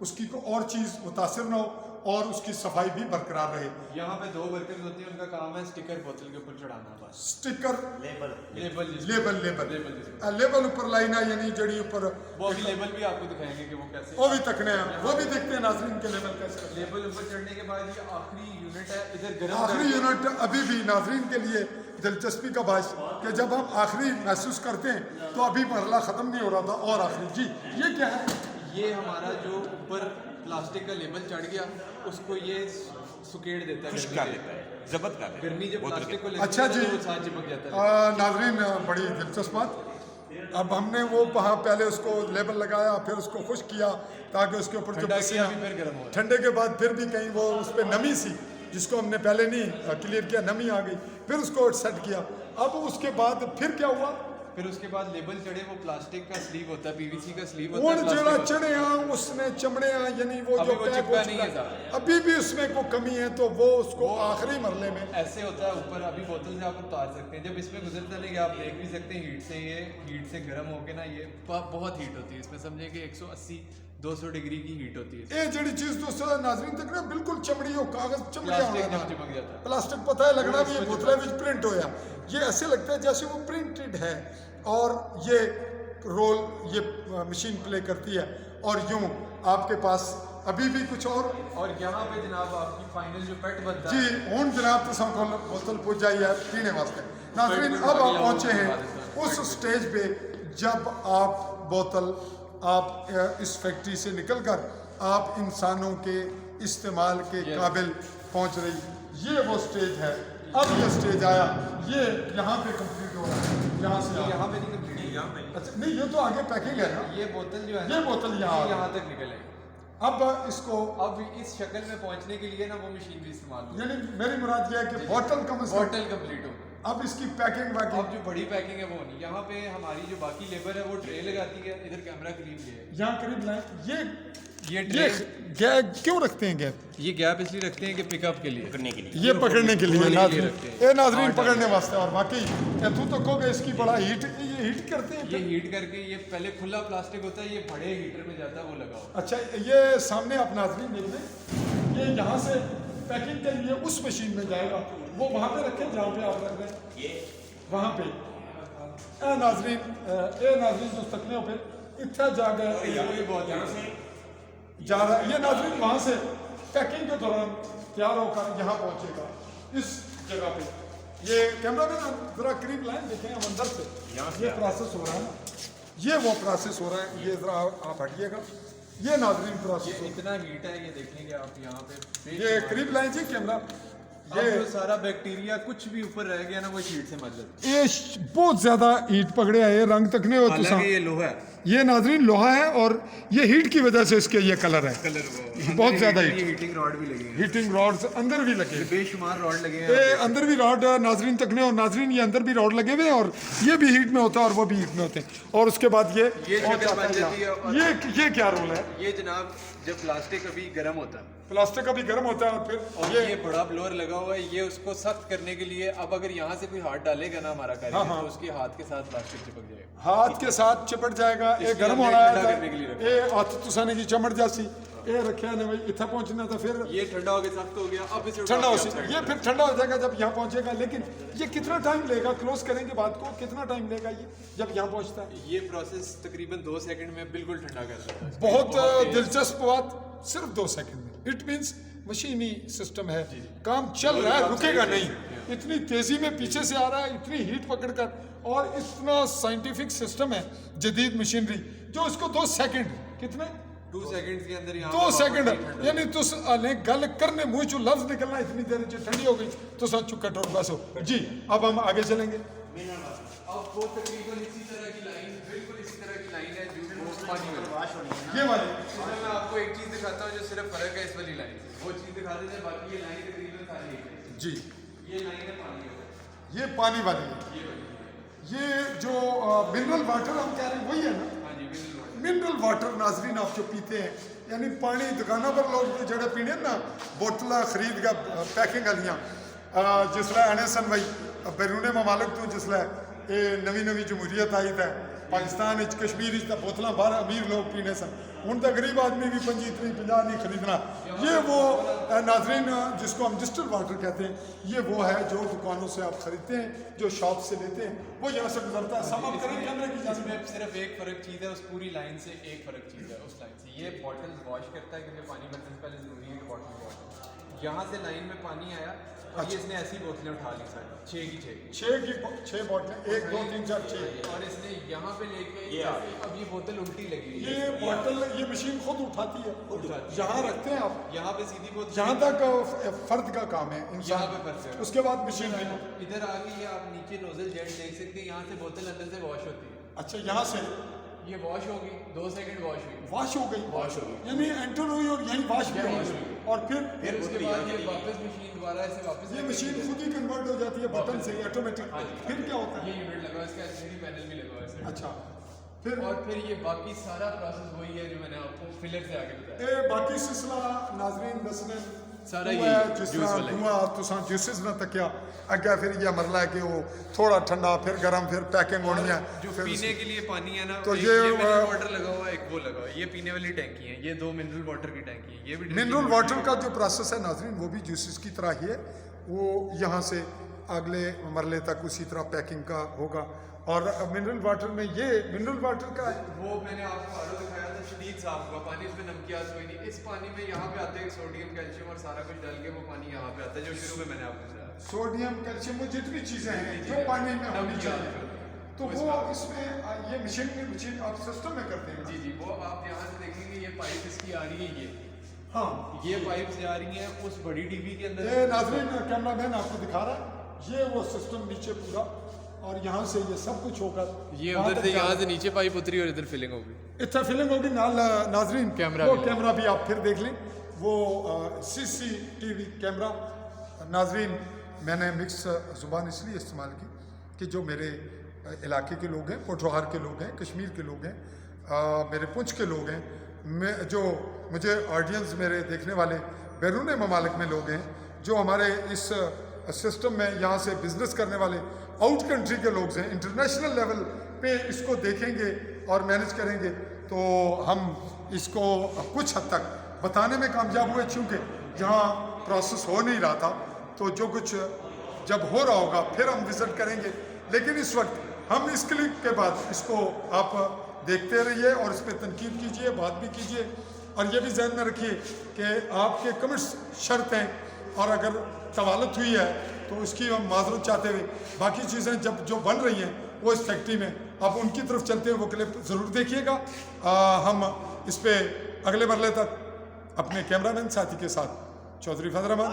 उसकी को और चीज़ मुतासिर ना हो और उसकी सफाई भी बरकरार रहे। यहाँ पे 2 वर्कर्स होते हैं, उनका काम है स्टिकर बोतल के ऊपर चढ़ाना, बस sticker label label label label ऊपर लाइना यानी जड़ी ऊपर वो अभी लेबल भी आपको दिखाएंगे कि वो कैसे। वो भी तकने हैं, वो भी देखते हैं नाजरीन के लेवल कैसे। लेबल ऊपर चढ़ने के बाद ये आखिरी यूनिट है, इधर गर्म आखिरी यूनिट अभी भी नाजरीन के लिए दिलचस्पी का बात कि जब हम आखिरी महसूस करते हैं तो अभी मरला ख़त्म नहीं हो रहा था और आखिरी जी ये क्या है? ये हमारा जो ऊपर प्लास्टिक का लेबल चढ़ गया उसको ये सुकेड़ देता है, खुश्क कर देता है, जबत कर देता है। गर्मी जब बोतल प्लास्टिक को के- लेती अच्छा है जी। तो वो साथ चिपक जाता है। नाजरीन बड़ी दिलचस्प बात। अब हमने वो वहाँ पहले उसको लेबल लगाया, फिर उसको खुश किया ताकि उसके ऊपर जो ठंडा किया, पसीना, अभी फिर गर्म हो रहा है। ठंडे के बाद फिर भी कहीं वो उस पर नमी सी जिसको हमने पहले नहीं क्लियर किया, नमी आ गई, फिर उसको सेट किया। अब उसके बाद फिर क्या हुआ? फिर उसके बाद लेबल चढ़े, वो प्लास्टिक का स्लीव होता है, PVC का स्लीव उन होता है, जड़ा प्लास्टिक चढ़े हैं उसने चमड़े हैं, यानी वो अभी जो वो पैक हो चिपका नहीं चुका है है, साहब। अभी भी उसमें कोई कमी है, तो वो उसको आखिरी मरले में ऐसे होता है ऊपर। अभी बोतल से आप उतार सकते हैं, जब इसमें गुजरता नहीं, आप देख भी सकते हैं हीट से, ये हीट से गर्म होके ना ये बहुत हीट होती है इसमें। समझे कि 180-200 डिग्री की हीट होती है। ये जड़ी चीज दोस्तों नाजरीन तक ना बिल्कुल चमड़ी हो, कागज चमड़िया प्लास्टिक होना जब चिपक जाता है। प्लास्टिक पता है लगना भी ये बोतलें भी प्रिंट होया, ये ऐसे लगता है जैसे वो प्रिंटेड है। اور یہ رول یہ مشین پلے کرتی ہے. اور یوں آپ کے پاس ابھی بھی کچھ اور یہاں پہ جناب آپ کی فائنل جو پیٹ بنتا جی ہوں جناب تو سب کو بوتل پہنچ جائی ہے پینے واسطے. ناظرین اب آپ پہنچے ہیں اس سٹیج پہ جب آپ بوتل آپ اس فیکٹری سے نکل کر آپ انسانوں کے استعمال کے قابل پہنچ رہی. یہ وہ سٹیج ہے. اب یہ سٹیج آیا, یہ یہاں پہ کمپلیٹ ہو رہا ہے. یہاں سے یہاں پہ نہیں کمپلیٹ ہے, یہاں پہ اچھا نہیں, یہ تو آگے پیکنگ ہے نا. یہ بوتل جو ہے یہ بوتل یہاں تک نکلے. اب اس کو اب اس شکل میں پہنچنے کے لیے نا وہ مشین بھی استعمال ہوگی. یعنی میری مراد یہ ہے کہ بوتل کم از کم بوتل کمپلیٹ ہو. اب اس کی پیکنگ اب جو بڑی پیکنگ ہے وہ نہیں. یہاں پہ ہماری جو باقی لیبر ہے وہ ٹرے لگاتی ہے. ادھر کیمرہ قریب یہ ہے, یہاں قریب لائیں. یہ یہ کیوں رکھتے ہیں گیپ؟ یہ گیپ اس لیے رکھتے ہیں کہ پک اپ کے لیے, करने के लिए یہ پکڑنے کے لیے ناظرین, رکھتے ہیں. اے ناظرین پکڑنے واسطے. اور باقی تو کہو گے اس کی بڑا ہیٹ, یہ ہیٹ کرتے ہیں. یہ ہیٹ کر کے, یہ پہلے کھلا پلاسٹک ہوتا ہے, یہ بڑے ہیٹر میں جاتا ہے, وہ لگا ہوا. اچھا یہ سامنے آپ ناظرین دیکھ لیں, یہ یہاں سے پیکنگ کے لیے اس مشین میں جائے گا, وہ وہاں پہ رکھیں جہاں پہ آپ رکھ رہے ہیں, وہاں پہ. اے ناظرین جو تکنے ہو پھر اتنا جا گئے جا رہا ہے. یہ ناظرین وہاں سے پیکنگ کے دوران تیار ہو کر یہاں پہنچے گا اس جگہ پہ. یہ کیمرہ میں ذرا قریب لائیں, دیکھیں ہم اندر سے یہ پروسیس ہو رہا ہے نا, یہ وہ پروسیس ہو رہا ہے. یہ ذرا آپ ہٹیے گا, یہ ناظرین پروسیس. اتنا ہیٹ ہے, یہ دیکھیں گے آپ یہاں پہ. یہ قریب لائیں جی کیمرہ. یہ جو سارا بیکٹیریا کچھ بھی اوپر رہ گیا نا, وہ ہیٹ سے مر جاتا ہے. یہ بہت زیادہ ہیٹ پکڑے ہے, یہ رنگ تک نہیں ہوتا. حالانکہ یہ لوہا ہے, یہ ناظرین لوہا ہے اور یہ ہیٹ کی وجہ سے اس کے یہ کلر ہے. بہت زیادہ ہیٹ. ہیٹنگ راڈ بھی لگے ہیں, ہیٹنگ راڈز اندر بھی لگے, بے شمار راڈ لگے ہیں. یہ اندر بھی راڈ ناظرین تک نہیں, اور ناظرین یہ اندر بھی راڈ لگے ہوئے ہیں, اور یہ بھی ہیٹ میں ہوتا ہے اور وہ بھی ہیٹ میں ہوتے ہیں. اور اس کے بعد یہ شکل بن جاتی ہے. یہ کیا رول ہے؟ یہ جناب جب پلاسٹک ابھی گرم ہوتا ہے, پلاسٹک کا بھی گرم ہوتا ہے, اور پھر یہ بڑا بلور لگا ہوا ہے, یہ اس کو سخت کرنے کے لیے. اب اگر یہاں سے کوئی ہاتھ ڈالے گا نا ہمارا کاریگر, تو اس کے ہاتھ کے ساتھ پلاسٹک چپک جائے گا. ہاتھ کے ساتھ چپٹ جائے گا. یہ گرم ہونا ہے, یہ ہاتھ تسانے کی چمٹ جیسی یہ رکھا ہے بھائی, اتنا پہنچنا تھا. پھر یہ ٹھنڈا ہو کے سخت ہو گیا. اب اسے ٹھنڈا ہو سی, یہ پھر ٹھنڈا ہو جائے گا جب یہاں پہنچے گا. لیکن یہ کتنا ٹائم لے گا, کلوز کریں گے بات کو, کتنا ٹائم لے گا یہ جب یہاں پہنچتا ہے؟ یہ پروسیس تقریباً 2 سیکنڈ میں بالکل ٹھنڈا کر دیتا ہے. بہت دلچسپ بات, صرف 2 سیکنڈ میں. اٹ مینس مشینی سسٹم ہے, کام چل رہا ہے, رکے گا نہیں. اتنی تیزی میں پیچھے سے آ رہا ہے, اتنی ہیٹ پکڑ کر, اور اتنا سائنٹیفک سسٹم ہے, جدید مشینری, جو اس کو 2 سیکنڈ, کتنے 2 سیکنڈ کے اندر 2 سیکنڈ, یعنی تس گل کرنے منہ چو لفظ نکلنا اتنی دیر ٹھنڈی ہو گئی تو سب چکا ٹوٹ بس ہو جی. اب ہم آگے چلیں گے. اب وہ تقریباً اسی طرح کی لائن, بالکل اسی طرح کی لائن ہے جو پانی میں. یہ والی میں آپ کو ایک چیز دکھاتا ہوں جو صرف فرق ہے اس والی لائن سے. وہ چیز دکھا دیتے ہیں, باقی یہ لائن تقریباً ساری ایک ہے. جی, یہ لائن ہے پانی کی, یہ پانی والی ہے. یہ جو منرل واٹر ہم کہہ رہے ہیں وہی ہے نا. ہاں جی, منرل واٹر ناظرین آپ جو پیتے ہیں, یعنی پانی دکانوں پر لوگ جڑے پینے نا بوتل خرید کا پیکنگ والیاں, جسلے آنے سن بھائی بیرون ممالک تو جسلے یہ نوی جمہوریت آئی ہے پاکستان کشمیر بوتلاں باہر امیر لوگ پینے سن. ہوں تو غریب آدمی بھی 50 نہیں خریدنا. یہ وہ ناظرین جس کو ہم ڈسٹل واٹر کہتے ہیں, یہ وہ ہے جو دکانوں سے آپ خریدتے ہیں, جو شاپ سے لیتے ہیں, وہ یہاں سے گزرتا ہے. سب آپ کریں کیمرے کی اس میں صرف ایک فرق چیز ہے, اس پوری لائن سے ایک فرق چیز ہے. اس لائن سے یہ بوٹل واش کرتا ہے, کیونکہ پانی بھرنے سے پہلے ضروری ہے کہ بوٹل واش ہو. یہاں سے لائن میں پانی آیا, اور یہ اس نے ایسی بوتلیں اٹھا لی سر, 6 بوتلیں, 1 2 3 4 6, اور اس نے یہاں پہ لے کے اب یہ بوتل الٹی لگی. یہ بوتل یہ مشین خود اٹھاتی ہے, یہاں رکھتے ہیں آپ, یہاں پہ سیدھی بوتل, جہاں تک فرد کا کام ہے انسان, یہاں پہ فرد ہے. اس کے بعد مشین بھی. ادھر آ گئی, آپ نیچے نوزل جیٹ دیکھ سکتے ہیں, یہاں سے بوتل اندر سے واش ہوتی ہے. اچھا, یہاں سے یہ واش ہوگی, 2 سیکنڈ واش ہو گئی, یعنی انٹر ہوئی اور یہیں واش بھی ہوئی, اور پھر اس کے بعد یہ واپس مشین دوبارہ ایسے واپس, یہ مشین خود ہی کنورٹ ہو جاتی ہے بٹن سے آٹومیٹک. پھر کیا ہوتا ہے؟ یہ یونٹ لگا, اس کا LCD پینل بھی لگا ہے. اچھا, پھر اور پھر یہ باقی سارا پروسیس وہی ہے جو میں نے آپ کو فلر سے آگے بتایا. باقی سلسلہ ناظرین دسنے سارا یہ جس طرح دھواں تساں جوسز نہ تکیا اگے, پھر یہ مرلہ ہے کہ وہ تھوڑا ٹھنڈا, پھر گرم, پھر پیکنگ ہونی ہے. جو پینے کے لیے پانی ہے نا, تو یہ منرل واٹر لگا ہوا ہے, ایک وہ لگا ہوا ہے. یہ پینے والی ٹینکی ہیں, یہ 2 منرل واٹر کی ٹینکی ہیں. یہ بھی منرل واٹر کا جو پروسیس ہے ناظرین وہ بھی جوسز کی طرح ہی ہے, وہ یہاں سے اگلے مرلے تک اسی طرح پیکنگ کا ہوگا. اور منرل واٹر میں یہ منرل واٹر کا ہے. وہ میں نے آپ کو آر او دکھایا تھا شدید صاف ہوا پانی, اس میں نمکیات کوئی نہیں. اس پانی میں یہاں پہ آتے ہیں سوڈیم کیلشیم اور سارا کچھ ڈال کے وہ پانی یہاں پہ آتا ہے جو شروع میں نے آپ کو بتایا. سوڈیم کیلشیم وہ جتنی چیزیں ہیں جو پانی میں ہونی چاہیے, تو وہ اس میں یہ مشین آپ سسٹم میں کرتے ہیں. جی وہ آپ یہاں سے دیکھیں گے یہ پائپ اس کی آ رہی ہے, ہاں یہ پائپ سے آ رہی ہیں اس بڑی ٹی وی کے اندر. یہ ناظرین کیمرہ مین آپ کو دکھا رہا ہے, یہ وہ سسٹم نیچے پورا, اور یہاں سے یہ سب کچھ ہوگا, یہ ادھر سے یہاں سے نیچے پائپ اتری اور ادھر فلنگ ہوگی. اتنا فلنگ ہوگی. ناظرین کیمرہ وہ کیمرہ بھی آپ پھر دیکھ لیں, وہ CCTV کیمرہ. ناظرین میں نے مکس زبان اس لیے استعمال کی کہ جو میرے علاقے کے لوگ ہیں, پوٹھوہار کے لوگ ہیں, کشمیر کے لوگ ہیں, میرے پنچ کے لوگ ہیں, جو مجھے آڈینس میرے دیکھنے والے بیرون ممالک میں لوگ ہیں, جو ہمارے اس سسٹم میں یہاں سے بزنس کرنے والے آؤٹ کنٹری کے لوگ ہیں, انٹرنیشنل لیول پہ اس کو دیکھیں گے اور مینج کریں گے, تو ہم اس کو کچھ حد تک بتانے میں کامیاب ہوئے. چونکہ جہاں پروسیس ہو نہیں رہا تھا, تو جو کچھ جب ہو رہا ہوگا پھر ہم وزٹ کریں گے. لیکن اس وقت ہم اس کلپ کے بعد اس کو آپ دیکھتے رہیے اور اس پہ تنقید کیجیے, بات بھی کیجیے, اور یہ بھی ذہن میں رکھیے کہ آپ کے کمنٹس شرط ہیں, اور اگر طوالت ہوئی ہے تو اس کی ہم معذرت چاہتے ہوئے باقی چیزیں جب جو بن رہی ہیں وہ اس فیکٹری میں آپ ان کی طرف چلتے ہیں, وہ کلپ ضرور دیکھیے گا. ہم اس پہ اگلے مرحلے تک اپنے کیمرہ مین ساتھی کے ساتھ چودھری فضل رحمان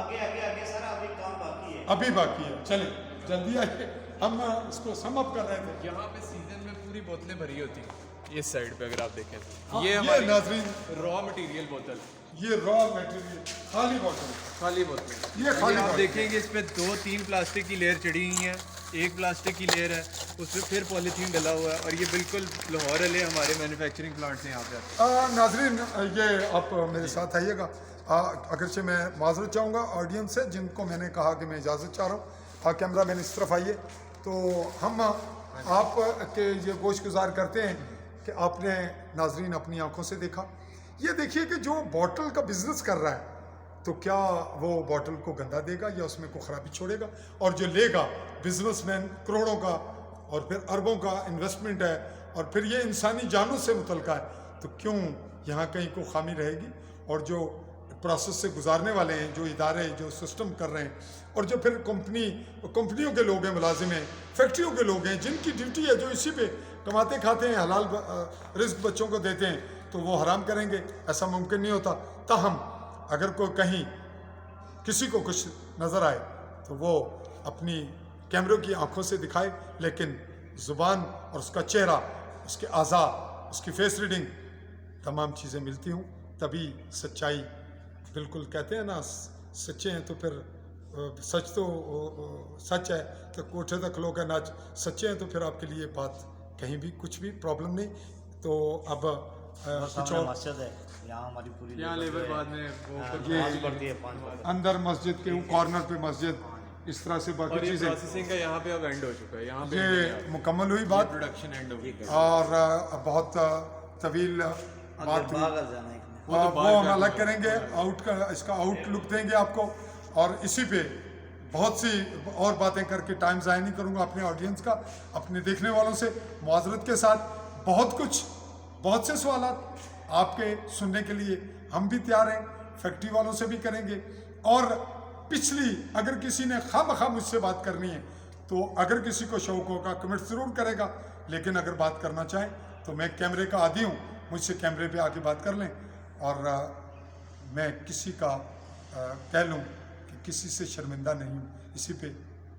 ابھی باقی ہے, چلیں جلدی آئیے, ہم اس کو سم اپ کر رہے تھے. یہاں پہ سیزن میں پوری بوتلیں بھری ہوتی ہیں اس سائڈ پہ اگر آپ دیکھیں ہاں, یہ یہ ہماری ناظرین را مٹیریل بوتل, یہ را میٹیریل خالی بوتل, خالی بوتل. یہ خالی آپ بوتل. دیکھیں گے اس پہ 2-3 پلاسٹک کی لیئر چڑھی ہوئی ہیں, ایک پلاسٹک کی لیئر ہے, اس پہ پھر پولیتھین ڈلا ہوا ہے, اور یہ بالکل لاہور والے ہمارے مینوفیکچرنگ پلانٹ سے یہاں پہ آتے ہیں. ناظرین یہ آپ میرے ساتھ آئیے گا. اگرچہ میں معذرت چاہوں گا آڈینس سے جن کو میں نے کہا کہ میں اجازت چاہ رہا ہوں, کیمرہ مین اس طرف آئیے. تو ہم آپ کے یہ گوش گزار کرتے ہیں کہ آپ نے ناظرین اپنی آنکھوں سے دیکھا. یہ دیکھیے کہ جو بوٹل کا بزنس کر رہا ہے تو کیا وہ بوٹل کو گندا دے گا یا اس میں کوئی خرابی چھوڑے گا, اور جو لے گا بزنس مین کروڑوں کا اور پھر اربوں کا انویسٹمنٹ ہے, اور پھر یہ انسانی جانوں سے متعلقہ ہے, تو کیوں یہاں کہیں کوئی خامی رہے گی. اور جو پروسیس سے گزارنے والے ہیں, جو ادارے جو سسٹم کر رہے ہیں, اور جو پھر کمپنیوں کے لوگ ہیں, ملازم ہیں, فیکٹریوں کے لوگ ہیں, جن کی ڈیوٹی ہے, جو اسی پہ کماتے کھاتے ہیں, حلال رزق بچوں کو دیتے ہیں, تو وہ حرام کریں گے, ایسا ممکن نہیں ہوتا. تاہم اگر کوئی کہیں کسی کو کچھ نظر آئے تو وہ اپنی کیمروں کی آنکھوں سے دکھائے, لیکن زبان اور اس کا چہرہ, اس کے اعضاء, اس کی فیس ریڈنگ, تمام چیزیں ملتی ہوں, تبھی سچائی. بالکل کہتے ہیں نا, سچے ہیں تو پھر سچ تو سچ ہے تو کوٹھے تک لوگ ہیں ناچ, سچے ہیں تو پھر آپ کے لیے بات کہیں بھی کچھ بھی پرابلم نہیں. تو اب کچھ اور مسجد ہے یہاں ہماری پوری یہاں لیبر بعد میں نماز پڑھتی ہے 5 وقت. اندر مسجد کے کارنر پہ مسجد, اس طرح سے اور باقی یہ چیزیں. پروسیسنگ کا یہاں پہ اب اینڈ ہو چکا ہے, یہاں پہ یہ مکمل ہوئی بات, پروڈکشن اینڈ ہو گئی. اور بہت طویل بات ہوئی. باغ جانا ہے وہ ہم الگ کریں گے, آؤٹ کا اس کا آؤٹ لک دیں گے آپ کو, اور اسی پہ بہت سی اور باتیں کر کے ٹائم ضائع نہیں کروں گا اپنے آڈینس کا, اپنے دیکھنے والوں سے معذرت کے ساتھ. بہت سے سوالات آپ کے سننے کے لیے ہم بھی تیار ہیں, فیکٹری والوں سے بھی کریں گے, اور پچھلی اگر کسی نے خواہ مجھ سے بات کرنی ہے تو اگر کسی کو شوق ہوگا کمنٹ ضرور کرے گا, لیکن اگر بات کرنا چاہیں تو میں کیمرے کا عادی ہوں, مجھ سے کیمرے پہ آ کے بات کر لیں. اور میں کسی کا کہہ لوں کہ کسی سے شرمندہ نہیں ہوں. اسی پہ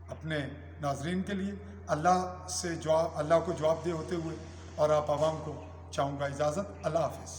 اپنے ناظرین کے لیے اللہ کو جواب دے ہوتے ہوئے اور آپ عوام کو چاہوں گا اجازت. اللہ حافظ.